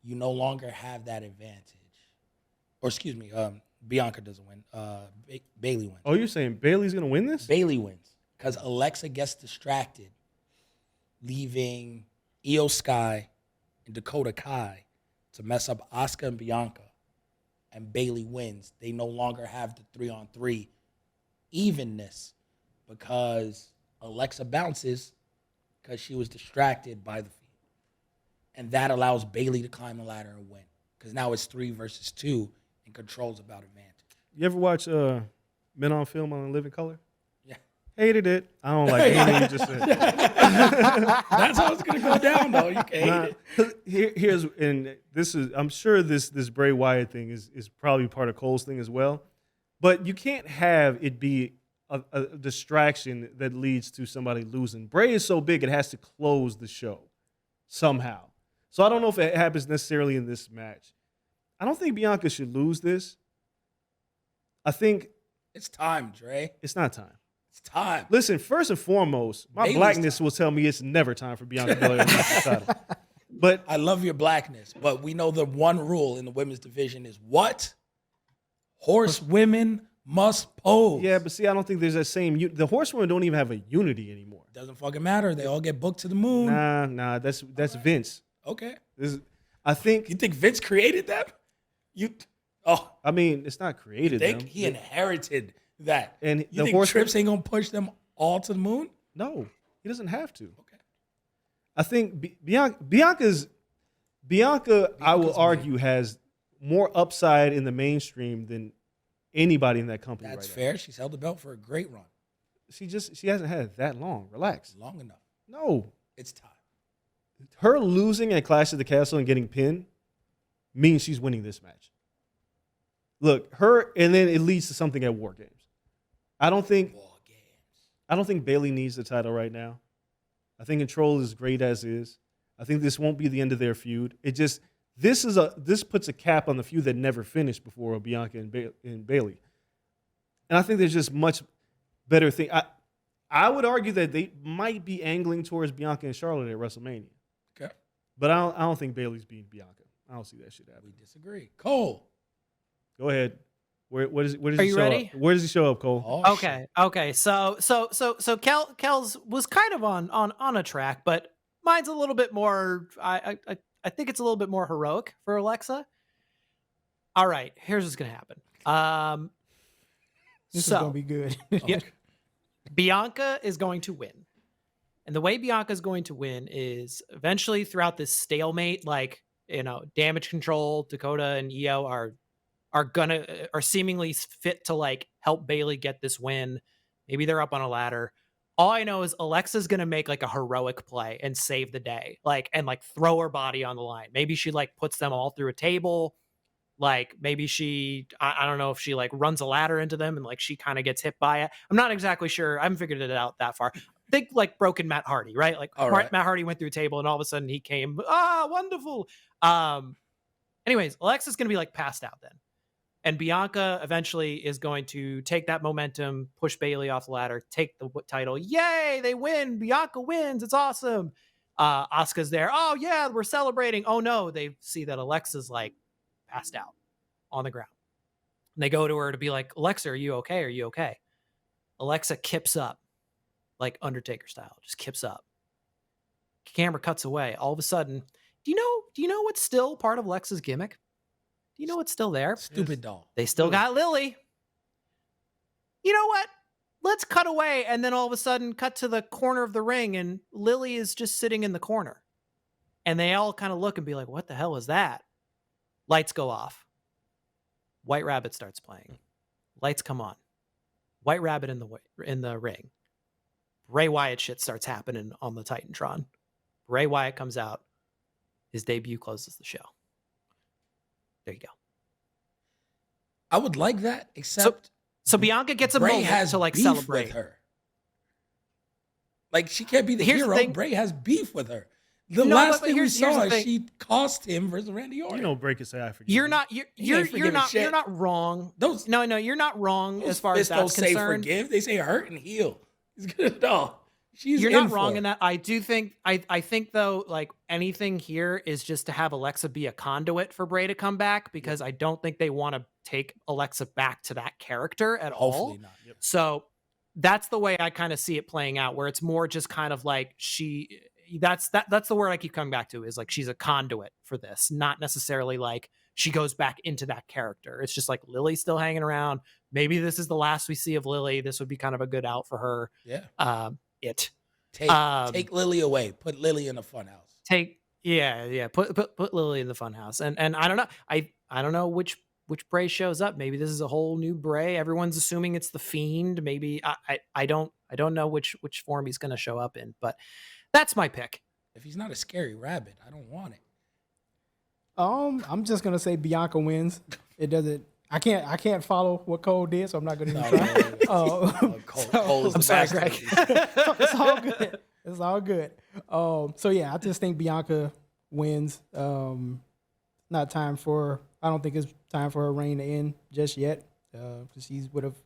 You no longer have that advantage. Or excuse me, Bianca doesn't win. Bayley wins. Oh, you're saying Bailey's going to win this? Bayley wins because Alexa gets distracted, leaving Io Sky and Dakota Kai to mess up Asuka and Bianca. And Bayley wins. They no longer have the 3-on-3 evenness because Alexa bounces because she was distracted by the Fiend. And that allows Bayley to climb the ladder and win because now it's 3 versus 2 and Control's about advantage. You ever watch Men on Film on Living Color? Yeah. Hated it. I don't like anything you just said. That's how it's gonna go down, though. You can't hate it. Here's and this is I'm sure this Bray Wyatt thing is probably part of Cole's thing as well, but you can't have it be a distraction that leads to somebody losing. Bray is so big it has to close the show somehow. So I don't know if it happens necessarily in this match. I don't think Bianca should lose this. I think It's time, Dre. it's not time. It's time. Listen, first and foremost, my Bailey's blackness time. will tell me it's never time for Bianca Belair to lose the title. But I love your blackness, but we know the one rule in the women's division is what? Horse women must pose. yeah, but see, I don't think there's that same. The horsewomen don't even have a unity anymore. Doesn't fucking matter. They all get booked to the moon. Nah, that's Vince. Okay. I think. You think Vince created that? I mean, it's not created. Think them. he inherited that. And you the think horse Trips ain't gonna push them all to the moon? No, he doesn't have to. Okay. I think Bianca. I will argue, has more upside in the mainstream than anybody in that company. That's right fair. She's held the belt for a great run. Now. She hasn't had it that long. Relax. Long enough. No, It's time. her losing at Clash of the Castle and getting pinned means she's winning this match. Look, and then it leads to something at War Games. I don't think Bailey needs the title right now. I think Control is great as is. I think this won't be the end of their feud. This puts a cap on the feud that never finished before Bianca and Bailey. And I think there's just much better thing. I would argue that they might be angling towards Bianca and Charlotte at WrestleMania. Okay. But I don't think Bailey's beating Bianca. I don't see that shit happening. We disagree. Coale. Go ahead. Where does Are he you show ready? up? Where does he show up, Cole? Oh, Okay. So Kel's was kind of on a track, but mine's a little bit more. I think it's a little bit more heroic for Alexa. All right, here's what's gonna happen. This is gonna be good. Bianca is going to win. And the way Bianca is going to win is eventually throughout this stalemate, like, Damage Control, Dakota and Io are seemingly fit to like help Bailey get this win. Maybe they're up on a ladder. All I know is Alexa's gonna make like a heroic play and save the day, and throw her body on the line. Maybe she like puts them all through a table. Like maybe she, I don't know if she like runs a ladder into them and like she kind of gets hit by it. I'm not exactly sure. I haven't figured it out that far. Think like broken Matt Hardy, right? Like right. Matt Hardy went through a table and all of a sudden he came. Wonderful. Anyways, Alexa's gonna be like passed out then. And Bianca eventually is going to take that momentum, push Bailey off the ladder, take the title. Yay, they win. Bianca wins. It's awesome. Asuka's there. Oh, yeah, we're celebrating. Oh, no, they see that Alexa's like passed out on the ground. And they go to her to be like, Alexa, are you okay? Are you okay? Alexa kips up, like Undertaker style, just kips up. Camera cuts away. All of a sudden, do you know what's still part of Alexa's gimmick? Do you know what's still there? Stupid doll. They still got Lily. You know what? Let's cut away and then all of a sudden cut to the corner of the ring and Lily is just sitting in the corner. And they all kind of look and be like, what the hell is that? Lights go off. White Rabbit starts playing. Lights come on. White Rabbit in the ring. Bray Wyatt shit starts happening on the Titantron. Bray Wyatt comes out. His debut closes the show. There you go. I would like that, except so Bianca gets a Bray moment has to like beef celebrate with her. Like she can't be the Here's the hero. thing. Bray has beef with her. The No, last but thing we here's saw the is thing. she cost him versus Randy Orton. You know, Bray can say I forgive. You're you. not you're forgiving shit. not wrong. Those- no, you're not wrong Those as far as fists don't that's say concerned. forgive. They say hurt and heal. It's good. No, she's You're in not wrong for it. in that. I do think I think though, like anything here is just to have Alexa be a conduit for Bray to come back because I don't think they want to take Alexa back to that character at all. Hopefully not. Yep. So that's the way I kind of see it playing out, where it's more just kind of like that's the word I keep coming back to is like she's a conduit for this, not necessarily like she goes back into that character. It's just like Lily's still hanging around. Maybe this is the last we see of Lily. This would be kind of a good out for her. Yeah. Take Lily away. Put Lily in the funhouse. Put Lily in the funhouse. And I don't know. I don't know which which Bray shows up. Maybe this is a whole new Bray. Everyone's assuming it's the Fiend. Maybe I don't know which form he's going to show up in, but that's my pick. If he's not a scary rabbit, I don't want it. I'm just gonna say Bianca wins. It doesn't. I can't follow what Cole did, so I'm not gonna even No, try. Cole is the I'm sorry, master. Greg. It's all good. It's all good. So yeah, I just think Bianca wins. Not time for. I don't think it's time for her reign to end just yet. Because she would have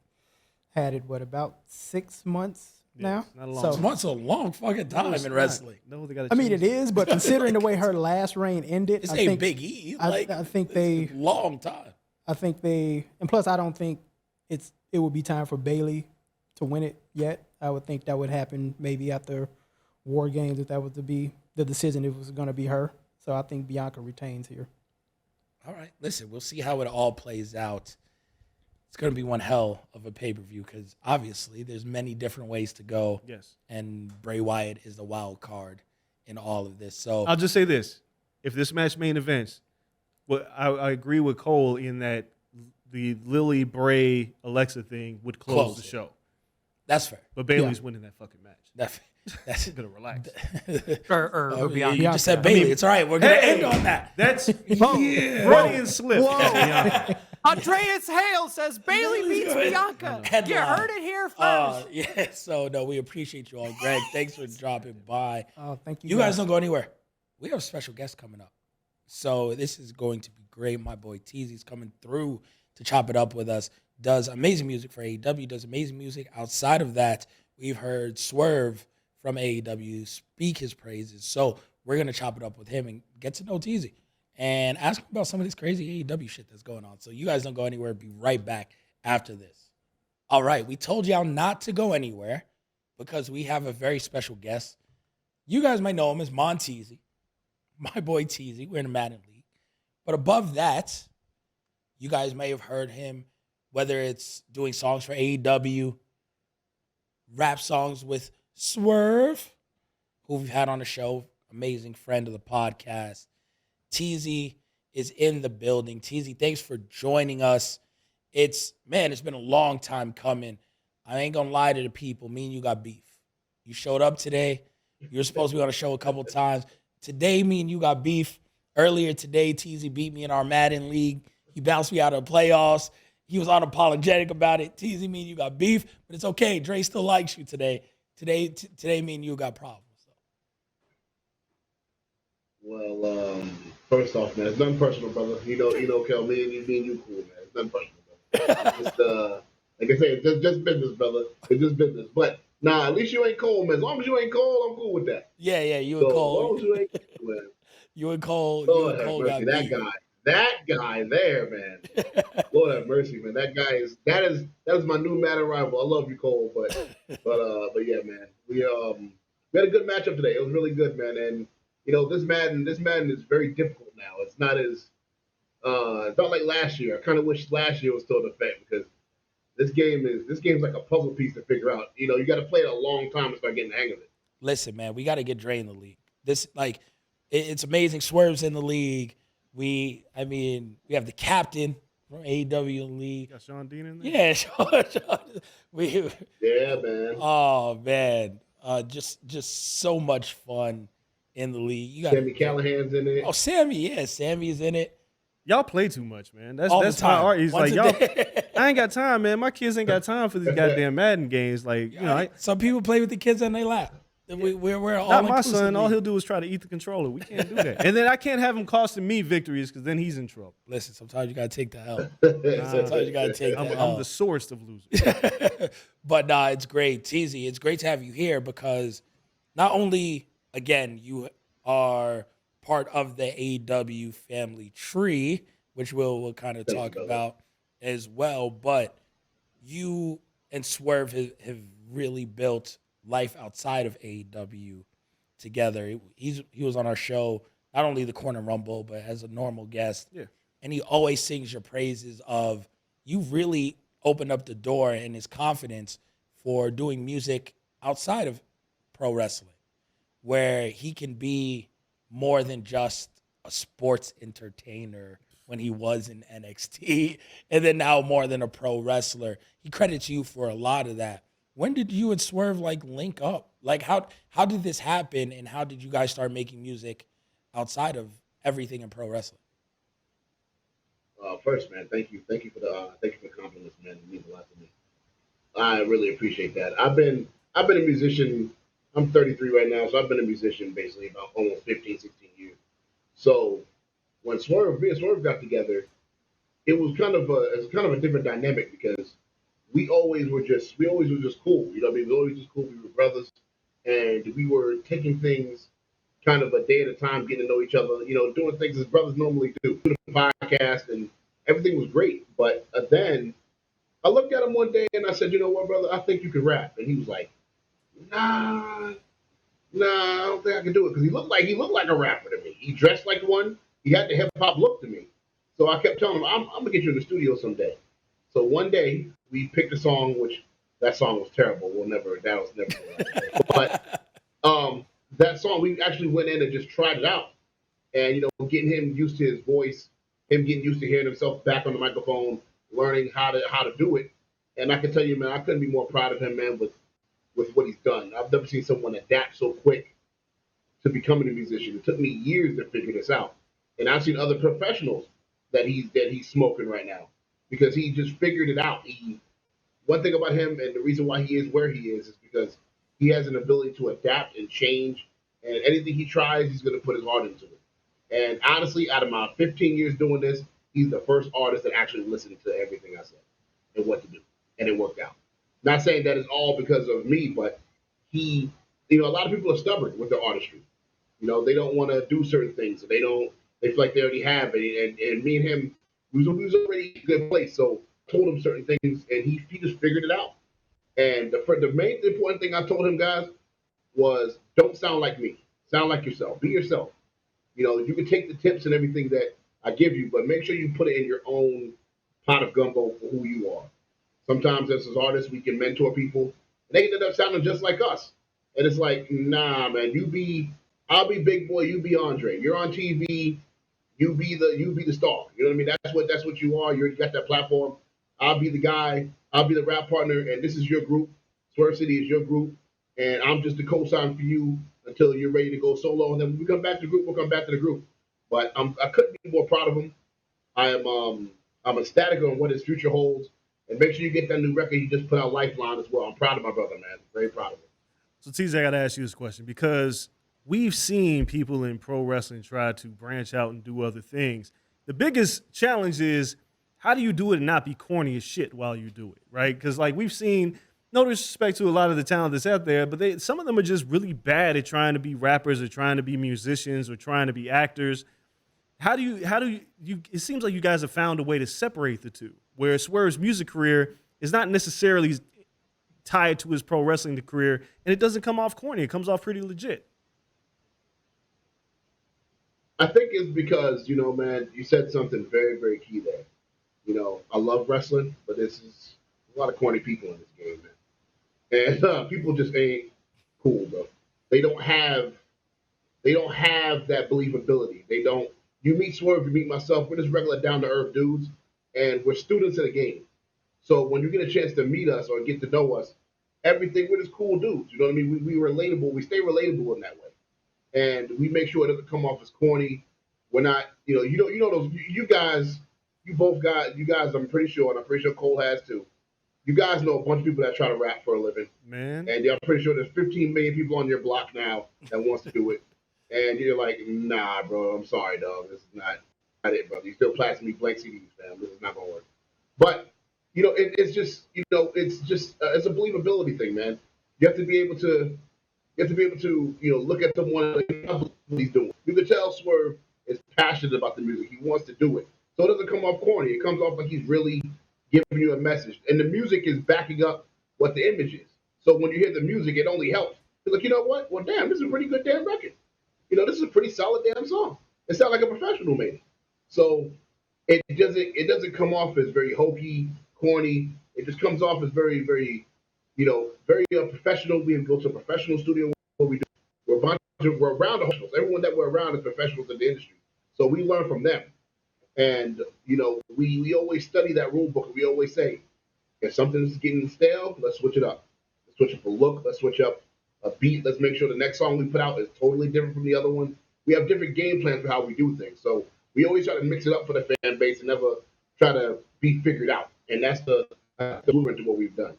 had it about 6 months now. not a long So, time. Once a long fucking time in wrestling. No, they gotta I mean, change it is, but considering the way her last reign ended, This I ain't think Big E. I Like, think it's they. a long time. I think they, and plus, I don't think it would be time for Bailey to win it yet. I would think that would happen maybe after War Games, if that was to be the decision, if it was going to be her. So I think Bianca retains here. All right, listen, we'll see how it all plays out. It's going to be one hell of a pay-per-view because obviously there's many different ways to go. Yes. And Bray Wyatt is the wild card in all of this. So I'll just say this: if this match main events, well, I agree with Cole in that the Lily Bray Alexa thing would close the it. show. that's fair. But Bailey's winning that fucking match. That's I'm gonna relax. Or yeah, Bianca. you just said Bailey. It's all right. We're going to end on that. That's Freudian slip. Andreas Hale says Bailey beats Bianca. You Headline. heard it here first. Yeah, so no, we appreciate you all. Greg, thanks for dropping by. Oh, thank you. You guys don't go anywhere. We have a special guest coming up. So this is going to be great. My boy Teasy's coming through to chop it up with us. Does amazing music for AEW, does amazing music. Outside of that, we've heard Swerve from AEW speak his praises. So we're going to chop it up with him and get to know Teasy and ask him about some of this crazy AEW shit that's going on. So you guys don't go anywhere. Be right back after this. All right, we told y'all not to go anywhere because we have a very special guest. You guys might know him as Monteasy, my boy Teasy. We're in the Madden League. But above that, you guys may have heard him, whether it's doing songs for AEW, rap songs with Swerve, who we've had on the show, amazing friend of the podcast. Teasy is in the building. Teasy, thanks for joining us. It's been a long time coming. I ain't gonna lie to the people. Me and you got beef. You showed up today. You were supposed to be on the show a couple times. Today, me and you got beef. Earlier today, Teasy beat me in our Madden League. He bounced me out of the playoffs. He was unapologetic about it. Teasy, me and you got beef, but it's okay. Dre still likes you today. Today, me and you got problems. Well, first off, man, it's nothing personal, brother. You know, Kel, me and you cool, man. It's nothing personal, brother. Just, like I said, it's just business, brother. It's just business. But nah, at least you ain't Cole, man. As long as you ain't Cole, I'm cool with that. Yeah, you and Cole. As long as you ain't Cole, man. You and Cole. Lord You and Cole have mercy, got that guy there, man. Lord have mercy, man. That is my new Madden rival. I love you, Cole, but yeah, man. We had a good matchup today. It was really good, man. And you know, this Madden is very difficult now. It's not like last year. I kind of wish last year was still in effect because this game's like a puzzle piece to figure out. You know, you got to play it a long time to start getting the hang of it. Listen, man, we got to get Dre in the league. It's amazing. Swerve's in the league. We have the captain from AEW in the league. Got Sean Dean in there? Yeah, Sean. Yeah, man. Oh man, just so much fun in the league. You got Sammy Callahan's in it. Oh, Sammy, yeah, Sammy's in it. Y'all play too much, man. That's All the my time. art. He's Once like, a y'all, day. I ain't got time, man. My kids ain't got time for these goddamn Madden games. Like, you know, Some people play with the kids on their lap. We're all not my inclusive son. All league. he'll do is try to eat the controller. We can't do that. And then I can't have him costing me victories because then he's in trouble. Listen, sometimes you gotta take the L. Sometimes you gotta take the L. I'm the source of losers. But nah, it's great, Teasy. It's great to have you here because not only, again, you are part of the AEW family tree, which we'll kind of talk about as well, but you and Swerve have really built life outside of AEW together. He was on our show, not only the Corner Rumble, but as a normal guest. Yeah. And he always sings your praises of you really opened up the door and his confidence for doing music outside of pro wrestling, where he can be more than just a sports entertainer when he was in NXT, and then now more than a pro wrestler. He credits you for a lot of that. When did you and Swerve like link up? Like how did this happen, and how did you guys start making music outside of everything in pro wrestling? First, man, thank you for the compliments, man. It means a lot to me. I really appreciate that. I've been a musician. I'm 33 right now, so I've been a musician basically about almost 15, 16 years. So when me and Swerve got together, it was kind of a different dynamic because we always were just cool. You know what I mean? We always just cool. We were brothers, and we were taking things kind of a day at a time, getting to know each other. You know, doing things as brothers normally do. Do the podcast, and everything was great. But then I looked at him one day and I said, you know what, brother, I think you can rap. And he was like, nah, I don't think I can do it because he looked like a rapper to me. He dressed like one. He had the hip hop look to me. So I kept telling him, I'm gonna get you in the studio someday. So one day we picked a song, which that song was terrible. That was never. But that song we actually went in and just tried it out, and getting him used to his voice, him getting used to hearing himself back on the microphone, learning how to do it. And I can tell you, man, I couldn't be more proud of him, man, with what he's done. I've never seen someone adapt so quick to becoming a musician. It took me years to figure this out. And I've seen other professionals that he's smoking right now because he just figured it out. One thing about him and the reason why he is where he is because he has an ability to adapt and change. And anything he tries, he's going to put his heart into it. And honestly, out of my 15 years doing this, he's the first artist that actually listened to everything I said and what to do. And it worked out. Not saying that it's all because of me, but a lot of people are stubborn with their artistry. They don't want to do certain things. They feel like they already have it. And me and him, we was already in a good place. So I told him certain things, and he just figured it out. And the main important thing I told him, guys, was don't sound like me. Sound like yourself. Be yourself. You can take the tips and everything that I give you, but make sure you put it in your own pot of gumbo for who you are. Sometimes as artists, we can mentor people, and they end up sounding just like us. And it's like, nah, man, I'll be Big Boy, you be Andre. You're on TV, you be the star. You know what I mean? That's what you are. You got that platform. I'll be the guy. I'll be the rap partner, and this is your group. Swerve City is your group, and I'm just the co-sign for you until you're ready to go solo. And then when we come back to the group, we'll come back to the group. But I couldn't be more proud of him. I'm ecstatic on what his future holds. And make sure you get that new record he just put out, Lifeline, as well. I'm proud of my brother, man. Very proud of him. So, TJ, I got to ask you this question because we've seen people in pro wrestling try to branch out and do other things. The biggest challenge is how do you do it and not be corny as shit while you do it, right? Because, like, we've seen, no disrespect to a lot of the talent that's out there, but some of them are just really bad at trying to be rappers or trying to be musicians or trying to be actors. How do you it seems like you guys have found a way to separate the two, where Swerve's music career is not necessarily tied to his pro wrestling career, and it doesn't come off corny. It comes off pretty legit. I think it's because, man, you said something very, very key there. I love wrestling, but there's a lot of corny people in this game, man. And people just ain't cool, bro. They don't have that believability. They don't. You meet Swerve, you meet myself. We're just regular down to earth dudes, and we're students of the game. So when you get a chance to meet us or get to know us, we're just cool dudes. You know what I mean? We relatable. We stay relatable in that way, and we make sure it doesn't come off as corny. We're not, those you guys. You guys. I'm pretty sure, and I'm pretty sure Coale has too. You guys know a bunch of people that try to rap for a living, man. And I'm pretty sure there's 15 million people on your block now that wants to do it. And you're like, nah, bro, I'm sorry, dog. This is not it, brother. You still plasting me blank CDs, fam. This is not gonna work. But it's just, it's a believability thing, man. You have to be able to, look at someone like what he's doing. You can tell Swerve is passionate about the music. He wants to do it, so it doesn't come off corny. It comes off like he's really giving you a message, and the music is backing up what the image is. So when you hear the music, it only helps. You're like, you know what? Well, damn, this is a pretty good damn record. This is a pretty solid damn song. It sounds like a professional made it. So it doesn't come off as very hokey, corny. It just comes off as very, very, very professional. We go to a professional studio where we're around the professionals. Everyone that we're around is professionals in the industry. So we learn from them. And we always study that rule book. We always say, if something's getting stale, let's switch it up. Let's switch up a look. Let's switch up a beat. Let's make sure the next song we put out is totally different from the other one. We have different game plans for how we do things. So we always try to mix it up for the fan base and never try to be figured out. And that's the blueprint to what we've done.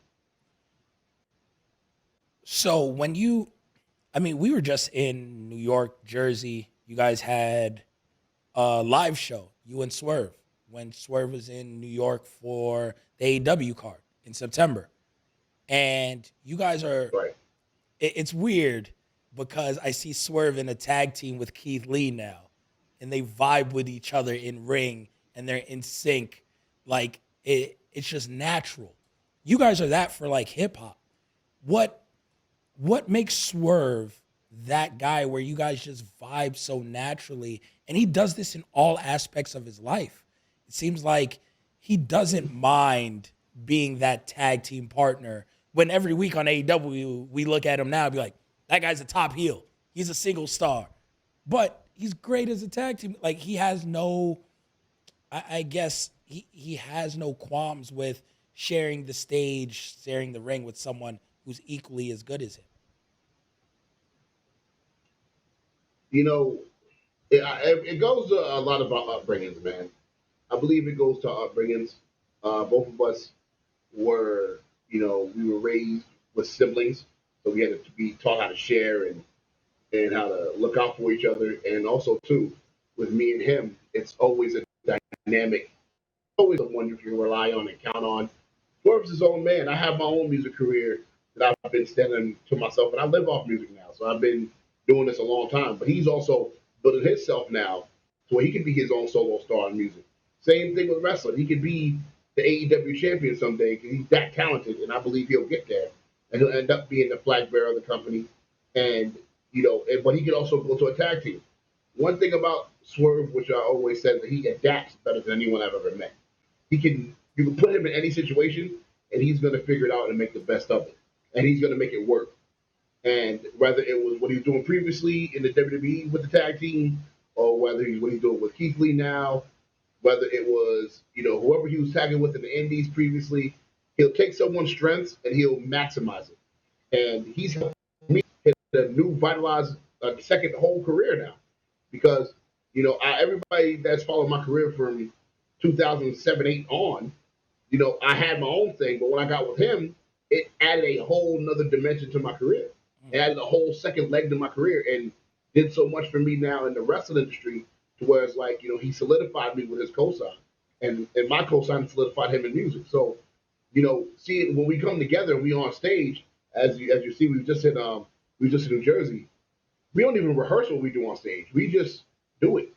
So we were just in New York, Jersey. You guys had a live show, you and Swerve, when Swerve was in New York for the AEW card in September. And you guys are, Right. It's weird because I see Swerve in a tag team with Keith Lee now, and they vibe with each other in ring, and they're in sync. Like, it's just natural. You guys are that for like hip hop. What makes Swerve that guy where you guys just vibe so naturally? And he does this in all aspects of his life. It seems like he doesn't mind being that tag team partner. When every week on AEW, we look at him now and be like, that guy's a top heel. He's a single star. But he's great as a tag team. Like, he has no, I guess, he has no qualms with sharing the stage, sharing the ring with someone who's equally as good as him. It goes to a lot about upbringings, man. I believe it goes to upbringings. Both of us were, we were raised with siblings, so we had to be taught how to share and how to look out for each other. And also, too, with me and him, it's always a dynamic, always someone you can rely on and count on. Swerve's his own man. I have my own music career that I've been standing to myself, and I live off music now. So I've been doing this a long time. But he's also building himself now to where he can be his own solo star in music. Same thing with wrestling. He could be the AEW champion someday because he's that talented, and I believe he'll get there. And he'll end up being the flag bearer of the company. And, but he could also go to a tag team. One thing about Swerve, which I always said, that he adapts better than anyone I've ever met. You can put him in any situation, and he's going to figure it out and make the best of it. And he's going to make it work. And whether it was what he was doing previously in the WWE with the tag team, or whether he's what he's doing with Keith Lee now, whether it was, whoever he was tagging with in the Indies previously, he'll take someone's strengths and he'll maximize it. And he's helped me hit a new vitalized second whole career now. Because, everybody that's followed my career from 2007, 8 on, I had my own thing, but when I got with him, it added a whole nother dimension to my career. It added a whole second leg to my career and did so much for me now in the wrestling industry to where it's like, he solidified me with his cosign. And my cosign solidified him in music. So, see, when we come together and we on stage, as you see, we just in New Jersey, we don't even rehearse what we do on stage. We just do it.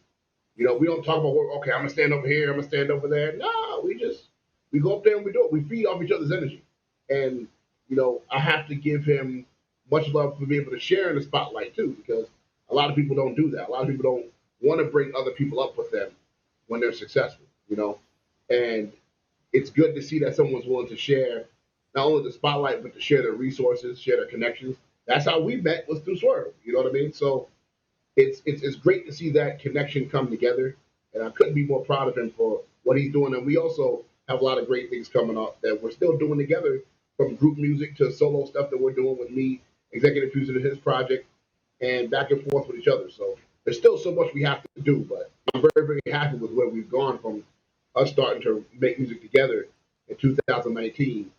We don't talk about, okay, I'm gonna stand over here, I'm gonna stand over there. No, we go up there and we do it. We feed off each other's energy. And, I have to give him much love for being able to share in the spotlight too, because a lot of people don't do that. A lot of people don't want to bring other people up with them when they're successful, And it's good to see that someone's willing to share not only the spotlight, but to share their resources, share their connections. That's how we met, was through Swerve. You know what I mean? So it's great to see that connection come together, and I couldn't be more proud of him for what he's doing. And we also have a lot of great things coming up that we're still doing together, from group music to solo stuff that we're doing with me, executive producer of his project, and back and forth with each other. So there's still so much we have to do, but I'm very, very happy with where we've gone from us starting to make music together in 2019,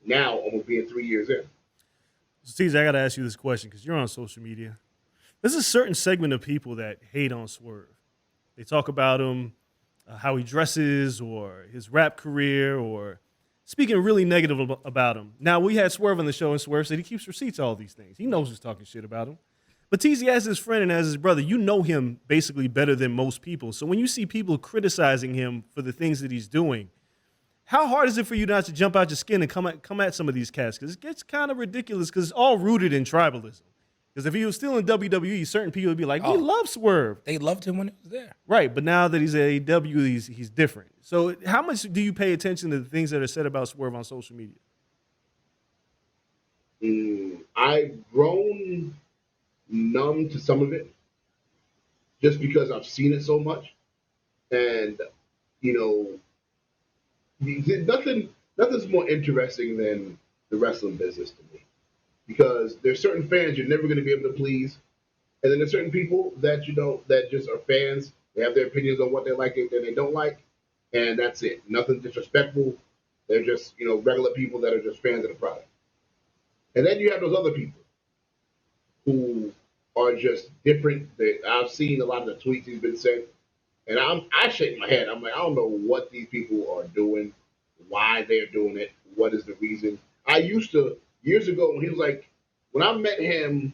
now almost being 3 years in. So, Tease, I got to ask you this question because you're on social media. There's a certain segment of people that hate on Swerve. They talk about him, how he dresses, or his rap career, or speaking really negative about him. Now, we had Swerve on the show, and Swerve said he keeps receipts, all these things. He knows who's talking shit about him. But Teasy, as his friend and as his brother, you know him basically better than most people. So when you see people criticizing him for the things that he's doing, how hard is it for you not to jump out your skin and come at some of these cats? Because it gets kind of ridiculous because it's all rooted in tribalism. Because if he was still in WWE, certain people would be like, we love Swerve. They loved him when he was there. Right, but now that he's at AEW, he's different. So how much do you pay attention to the things that are said about Swerve on social media? I've grown numb to some of it just because I've seen it so much. And you nothing's more interesting than the wrestling business to me, because there's certain fans you're never going to be able to please, and then there's certain people that that just are fans. They have their opinions on what they like and they don't like, and that's it. Nothing disrespectful. They're just regular people that are just fans of the product. And then you have those other people who are just different. I've seen a lot of the tweets he's been saying, and I shake my head. I'm like, I don't know what these people are doing, why they're doing it, what is the reason. I used to years ago when he was like, when I met him,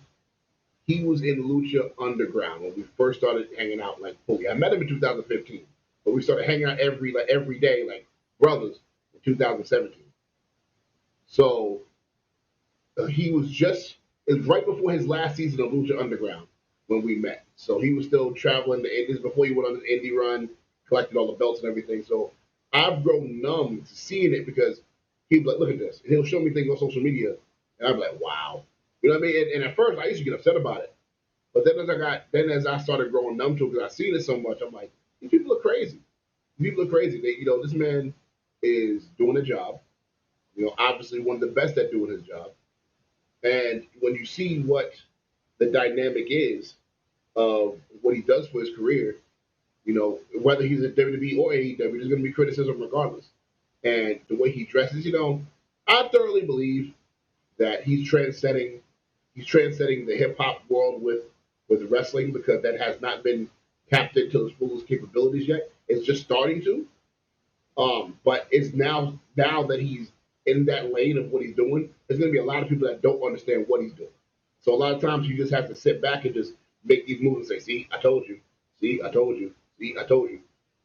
he was in Lucha Underground when we first started hanging out like fully. I met him in 2015, but we started hanging out every day like brothers in 2017. So he was just it was right before his last season of Lucha Underground when we met. So he was still traveling the Indies before he went on his indie run, collected all the belts and everything. So I've grown numb to seeing it because he'd be like, look at this. And he'll show me things on social media. And I'm like, wow. You know what I mean? And at first I used to get upset about it. But then as I started growing numb to it because I seen it so much, I'm like, these people are crazy. These people are crazy. This man is doing a job. Obviously one of the best at doing his job. And when you see what the dynamic is of what he does for his career, whether he's at WWE or AEW, there's going to be criticism regardless. And the way he dresses, I thoroughly believe that he's transcending the hip hop world with wrestling, because that has not been tapped into his fullest capabilities yet. It's just starting to. But it's now that he's in that lane of what he's doing, there's going to be a lot of people that don't understand what he's doing. So a lot of times you just have to sit back and just make these moves and say, see, I told you. See, I told you. See, I told you.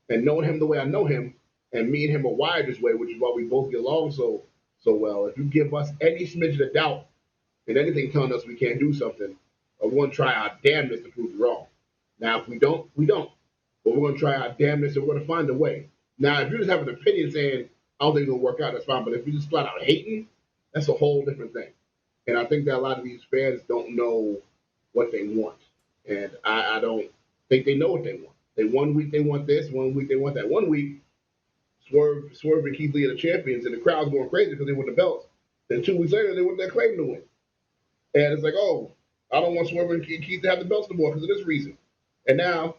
And knowing him the way I know him, and me and him are wired this way, which is why we both get along so well. If you give us any smidgen of doubt and anything telling us we can't do something, we're going to try our damnedest to prove you wrong. Now, if we don't, we don't. But we're going to try our damnedest and we're going to find a way. Now, if you just have an opinion saying, I don't think it's going to work out, that's fine. But if you just flat out hating, that's a whole different thing. And I think that a lot of these fans don't know what they want. And I don't think they know what they want. One week they want this, one week they want that. One week, Swerve and Keith Lee are the champions, and the crowd's going crazy because they won the belts. Then 2 weeks later, they want their claim to win. And it's like, oh, I don't want Swerve and Keith to have the belts no more because of this reason. And now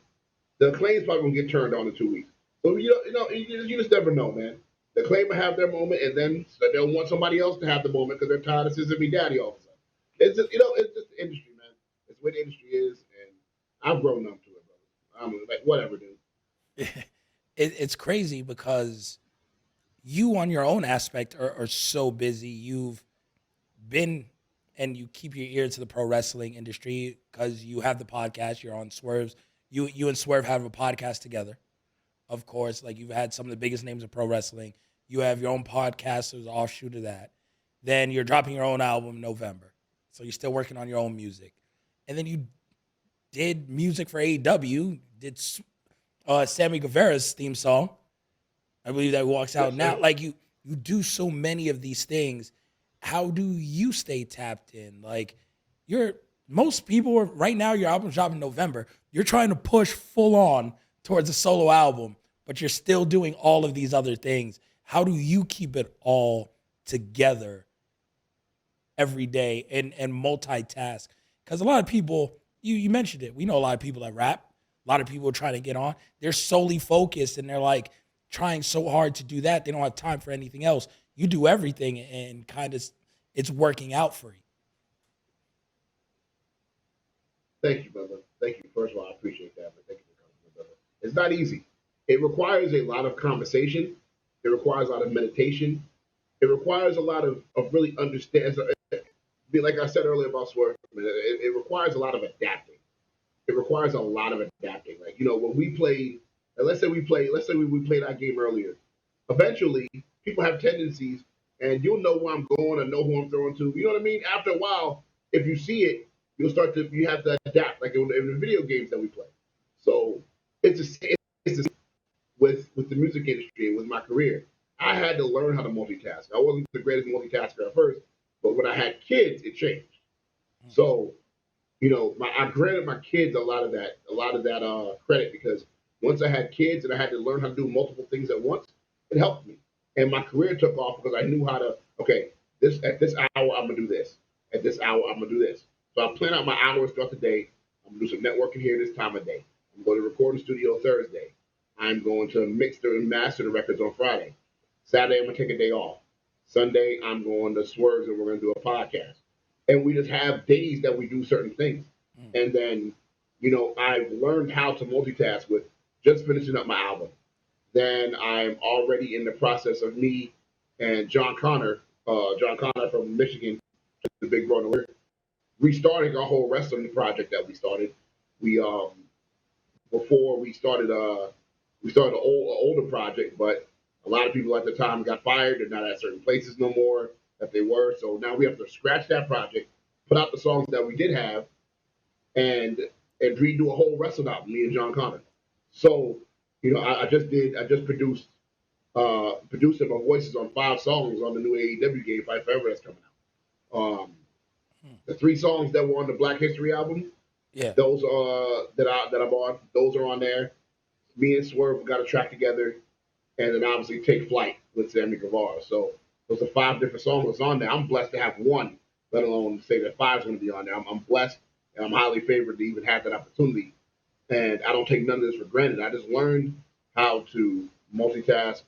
the claim's probably going to get turned on in 2 weeks. So, you just never know, man. The claim will have their moment, and then they'll want somebody else to have the moment because they're tired of Scissor Me Daddy all of a sudden. It's just, it's just the industry, man. It's the way the industry is, and I've grown up to it, brother. I'm like, whatever, dude. It's crazy because you on your own aspect are so busy. You've been and you keep your ear to the pro wrestling industry because you have the podcast. You're on Swerve's. You and Swerve have a podcast together, of course. Like, you've had some of the biggest names of pro wrestling. You have your own podcast as an offshoot of that. Then you're dropping your own album in November. So you're still working on your own music. And then you did music for AEW, did Sammy Guevara's theme song. I believe that walks out now. Like, you do so many of these things. How do you stay tapped in? Like, most people are, right now, your album's dropping in November. You're trying to push full on towards a solo album, but you're still doing all of these other things. How do you keep it all together every day and multitask? Because a lot of people, you mentioned it, we know a lot of people that rap, a lot of people are trying to get on. They're solely focused and they're like trying so hard to do that. They don't have time for anything else. You do everything and kind of it's working out for you. Thank you, brother. Thank you. First of all, I appreciate that, but thank you for coming, brother. It's not easy. It requires a lot of conversation. It requires a lot of meditation. It requires a lot of really understand. Like I said earlier about Swerve, it requires a lot of adapting. It requires a lot of adapting. Like, when we played, let's say we played our game earlier. Eventually, people have tendencies, and you'll know where I'm going and know who I'm throwing to. You know what I mean? After a while, if you see it, you have to adapt, like in the video games that we play. So it's with the music industry and with my career. I had to learn how to multitask. I wasn't the greatest multitasker at first, but when I had kids, it changed. So, I granted my kids a lot of that credit, because once I had kids and I had to learn how to do multiple things at once, it helped me. And my career took off because I knew how to, okay, at this hour, I'm going to do this. At this hour, I'm going to do this. So I plan out my hours throughout the day. I'm going to do some networking here this time of day. I'm going to record in the studio Thursday. I'm going to mix and master the records on Friday. Saturday, I'm going to take a day off. Sunday, I'm going to Swerves and we're going to do a podcast. And we just have days that we do certain things. And then, I've learned how to multitask with just finishing up my album. Then I'm already in the process of me and John Connor from Michigan, the big brother, restarting our whole wrestling project that we started. We before we started an older project, but a lot of people at the time got fired. They're not at certain places no more that they were. So now we have to scratch that project, put out the songs that we did have, and redo a whole wrestling album, me and John Connor. So, I just produced my voices on 5 songs on the new AEW game, Fight Forever, that's coming out. The 3 songs that were on the Black History album, those that I'm on, those are on there. Me and Swerve got a track together, and then obviously Take Flight with Sammy Guevara. So those are 5 different songs on there. I'm blessed to have one, let alone say that 5 is going to be on there. I'm blessed, and I'm highly favored to even have that opportunity. And I don't take none of this for granted. I just learned how to multitask,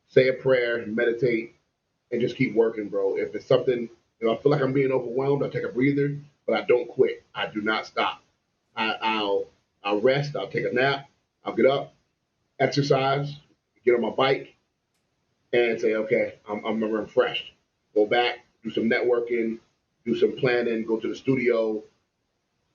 say a prayer, meditate, and just keep working, bro. If it's something, I feel like I'm being overwhelmed, I take a breather, but I don't quit. I do not stop. I'll rest. I'll take a nap. I'll get up, exercise, get on my bike, and say, okay, I'm refreshed. Go back, do some networking, do some planning, go to the studio,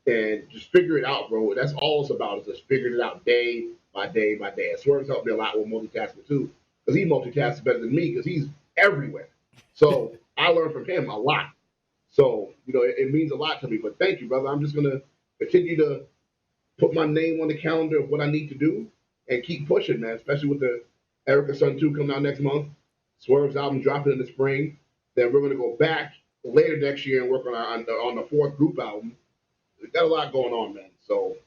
and just figure it out, bro. That's all it's about, is just figuring it out day by day by day. And Swerve's helped me a lot with multitasking too, because he multitasks better than me because he's everywhere. So I learned from him a lot. So, it means a lot to me. But thank you, brother. I'm just going to continue to put my name on the calendar of what I need to do and keep pushing, man, especially with the Erica Sun 2 coming out next month. Swerve's album dropping in the spring. Then we're going to go back later next year and work on the 4th group album. We've got a lot going on, man. So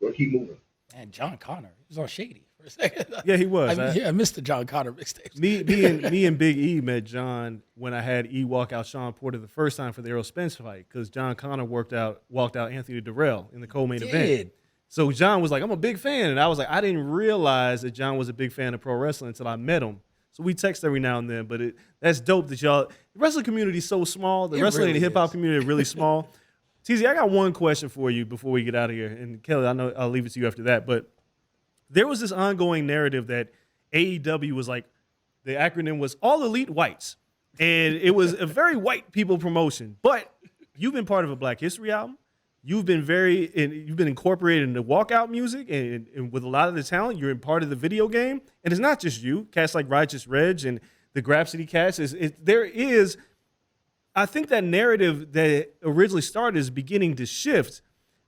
we'll keep moving. And John Connor, he was on Shady for a second. Yeah, he was. I missed the John Connor mixtapes. Me and Big E met John when I had E walk out Sean Porter the first time for the Errol Spence fight, because John Connor walked out Anthony Durrell in the co-main event. So John was like, I'm a big fan. And I was like, I didn't realize that John was a big fan of pro wrestling until I met him. So we text every now and then, but that's dope that the wrestling community is so small. The wrestling and the hip-hop community are really small. TZ, I got one question for you before we get out of here. And Kelly, I know I'll leave it to you after that. But there was this ongoing narrative that AEW was like, the acronym was All Elite Whites. And it was a very white people promotion. But you've been part of a Black History album. You've been incorporated into walkout music, and with a lot of the talent, you're in part of the video game. And it's not just you. Cats like Righteous Reg and the Grapsity Cats. There is, I think that narrative that originally started is beginning to shift.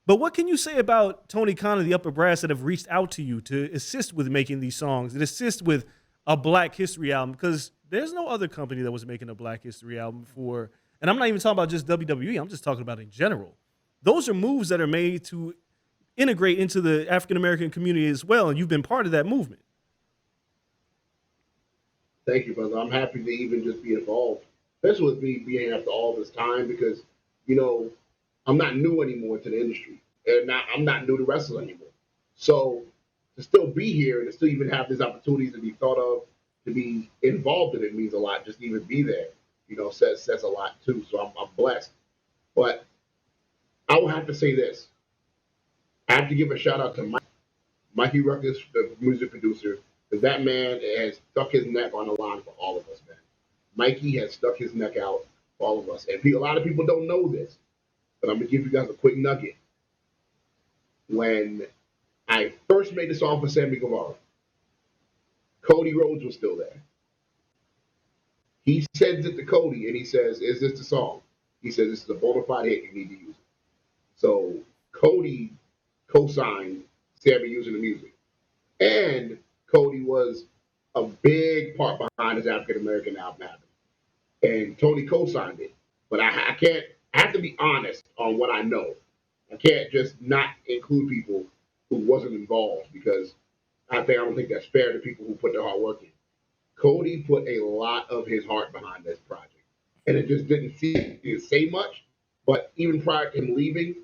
But what can you say about Tony Khan and the upper brass that have reached out to you to assist with making these songs, and assist with a Black History album? Because there's no other company that was making a Black History album for, and I'm not even talking about just WWE, I'm just talking about in general. Those are moves that are made to integrate into the African-American community as well, and you've been part of that movement. Thank you, brother. I'm happy to even just be involved, especially with me being after all this time, because, I'm not new anymore to the industry, and I'm not new to wrestling anymore. So to still be here and to still even have these opportunities to be thought of, to be involved in it, means a lot. Just to even be there, says a lot too. So I'm blessed. But I will have to say this. I have to give a shout out to Mikey Ruckus, the music producer, because that man has stuck his neck on the line for all of us, man. Mikey has stuck his neck out for all of us. And a lot of people don't know this, but I'm going to give you guys a quick nugget. When I first made the song for Sammy Guevara, Cody Rhodes was still there. He sends it to Cody, and he says, is this the song? He says, this is a bona fide hit, you need to use it. So Cody co-signed Sammy using the music. And Cody was a big part behind his African-American album. And Tony co-signed it. But I have to be honest on what I know. I can't just not include people who wasn't involved, because I don't think that's fair to people who put their hard work in. Cody put a lot of his heart behind this project, and it just didn't seem to say much. But even prior to him leaving,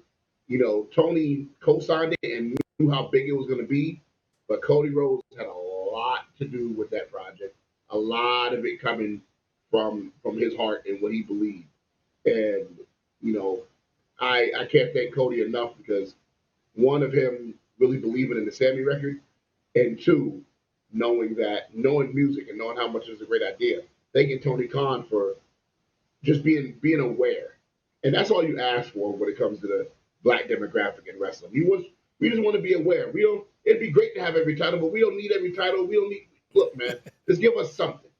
Tony co-signed it and knew how big it was going to be. But Cody Rhodes had a lot to do with that project. A lot of it coming from his heart and what he believed. And I can't thank Cody enough because one of him really believing in the Sammy record, and two, knowing music and knowing how much it was a great idea. Thanking Tony Khan for just being aware, and that's all you ask for when it comes to the black demographic in wrestling. We just want to be aware. We don't. It'd be great to have every title, but we don't need every title. We don't need. Look, man, just give us something.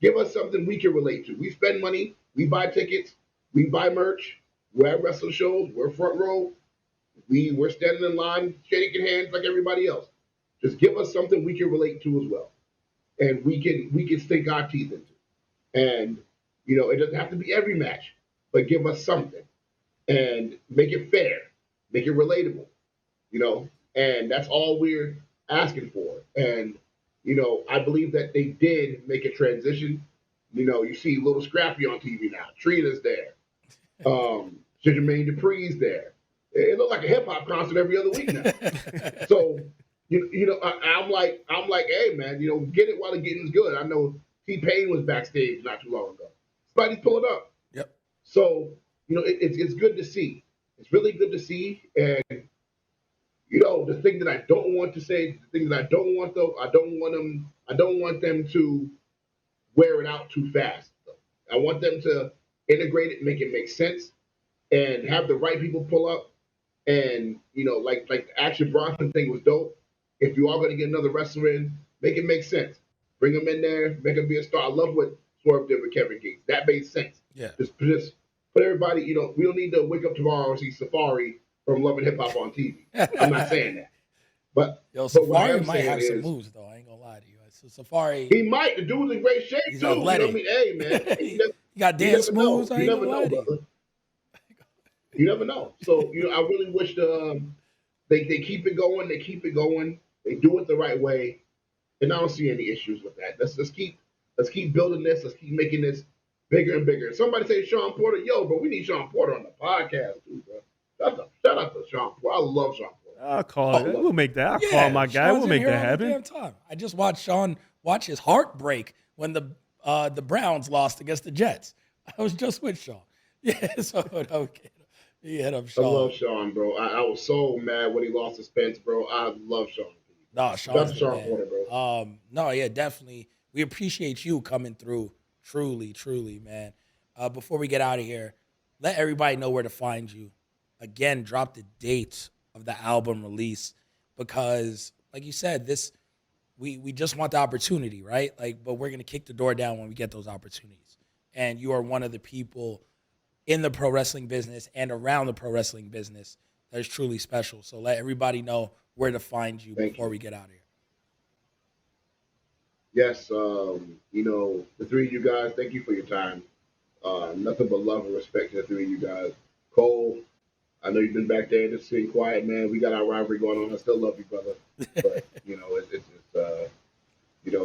Give us something we can relate to. We spend money. We buy tickets. We buy merch. We're at wrestling shows. We're front row. We're standing in line, shaking hands like everybody else. Just give us something we can relate to as well, and we can sink our teeth into. And it doesn't have to be every match, but give us something and make it fair, make it relatable. And that's all we're asking for. And I believe that they did make a transition. You see Little Scrappy on TV now. Trina's there. Jermaine Dupri's there. It looks like a hip hop concert every other week now. So, I'm like, hey man, get it while the getting's good. I know T-Pain was backstage not too long ago. Somebody's pulling up. Yep. So, it's good to see. It's really good to see. And the thing that I don't want to say, the thing that I don't want though, I don't want them to wear it out too fast. I want them to integrate it, make it make sense, and have the right people pull up. And like the Action Bronson thing was dope. If you are going to get another wrestler in, make it make sense. Bring him in there, make him be a star. I love what Swerve did with Kevin Gates. That made sense. Yeah. Just put everybody. We don't need to wake up tomorrow and see Safari from Love and Hip Hop on TV. I'm not saying that. But Safari might have some moves though. I ain't gonna lie to you. So Safari, he might. The dude's in great shape he's too. athletic. Hey man, he got dance moves. You never know, brother. You never know. So I really wish they keep it going. They keep it going. They do it the right way, and I don't see any issues with that. Let's keep building this. Let's keep making this bigger and bigger. Somebody say Sean Porter, but we need Sean Porter on the podcast too, bro. Shout out to Sean Porter. I love Sean Porter. I'll call it. We'll make that. I'll call my guy. We'll make that happen. Damn time. I just watched Sean watch his heart break when the Browns lost against the Jets. I was just with Sean. Yeah, so okay. Yeah, I'm Sean. I love Sean, bro. I was so mad when he lost to Spence, bro. I love Sean. No, Sean's Sean Porter, bro. No, yeah, definitely. We appreciate you coming through. Truly, truly, man. Before we get out of here, let everybody know where to find you. Again, drop the date of the album release because, like you said, we just want the opportunity, right? But we're gonna kick the door down when we get those opportunities. And you are one of the people in the pro wrestling business and around the pro wrestling business that is truly special. So let everybody know where to find you before we get out of here. Yes, the three of you guys, thank you for your time. Nothing but love and respect to the three of you guys. Coale, I know you've been back there just sitting quiet, man. We got our rivalry going on. I still love you, brother. But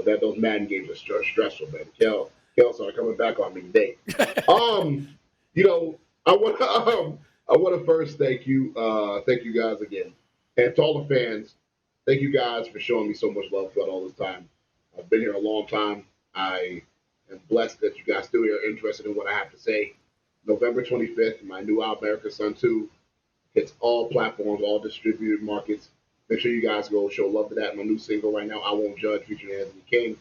that those Madden games are stressful, man. Kel started coming back on me today. I want to first thank you guys again, and to all the fans, thank you guys for showing me so much love throughout all this time. I've been here a long time. I am blessed that you guys still are interested in what I have to say. November 25th, my new album, America's Son 2, hits all platforms, all distributed markets. Make sure you guys go show love to that. My new single right now, I Won't Judge, featuring Anthony King.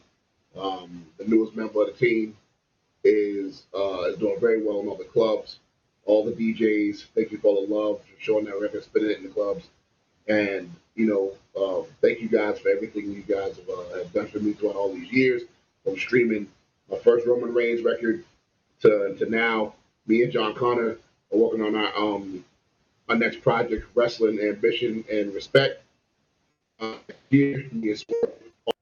The newest member of the team is doing very well in all the clubs. All the DJs, thank you for all the love, for showing that record, spinning it in the clubs. And, thank you guys for everything you guys have done for me throughout all these years. From streaming my first Roman Reigns record to now, me and John Connor are working on our next project, Wrestling Ambition and Respect. Here, me and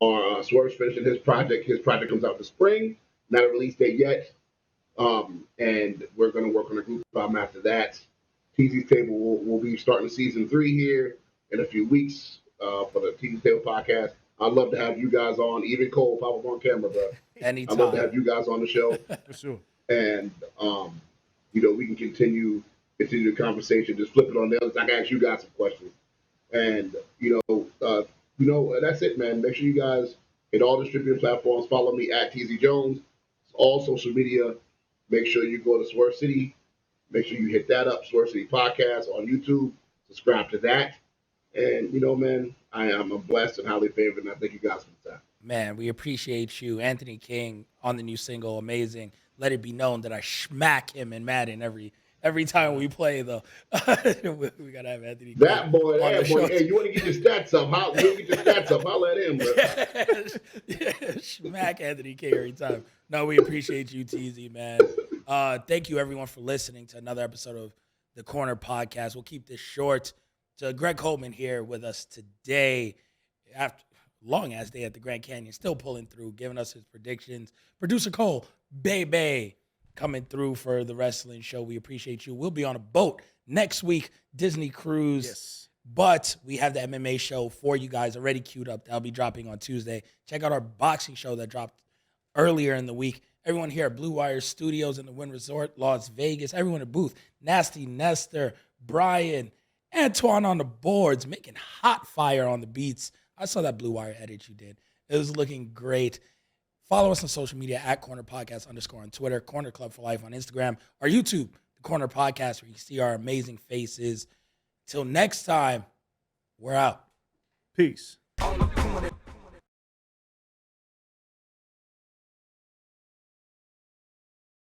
Swerve. Swerve's finishing his project. His project comes out this spring. Not a release date yet. And we're going to work on a group album after that. TZ's Table will be starting season 3 here in a few weeks. for the Team Table podcast. I'd love to have you guys on, even Cole, pop up on camera, bro. Anytime. I'd love to have you guys on the show. For sure. And we can continue the conversation. Just flip it on the others. I can ask you guys some questions. And that's it, man. Make sure you guys hit all distributing platforms. Follow me at TZ Jones. All social media. Make sure you go to Swerve City. Make sure you hit that up, Swerve City Podcast on YouTube. Subscribe to that. And man, I'm blessed and highly favored, and I thank you guys for the time. Man, we appreciate you. Anthony King on the new single, amazing. Let it be known that I smack him in Madden every time we play, though. We got to have Anthony King. That boy. Hey, you want to get your stats up? Holla at him, bro. Smack Anthony King every time. No, we appreciate you, TZ, man. Thank you, everyone, for listening to another episode of the Corner Podcast. We'll keep this short. So Greg Coleman here with us today after long-ass day at the Grand Canyon, still pulling through, giving us his predictions. Producer Coale, Bay, coming through for the wrestling show. We appreciate you. We'll be on a boat next week, Disney cruise. Yes. But we have the MMA show for you guys already queued up. That'll be dropping on Tuesday. Check out our boxing show that dropped earlier in the week. Everyone here at Blue Wire Studios in the Wynn Resort, Las Vegas. Everyone at booth. Nasty Nestor, Brian, Antoine on the boards, making hot fire on the beats. I saw that Blue Wire edit you did. It was looking great. Follow us on social media at Corner Podcast _ on Twitter, Corner Club for Life on Instagram, our YouTube, The Corner Podcast, where you see our amazing faces. Till next time, we're out. Peace. On the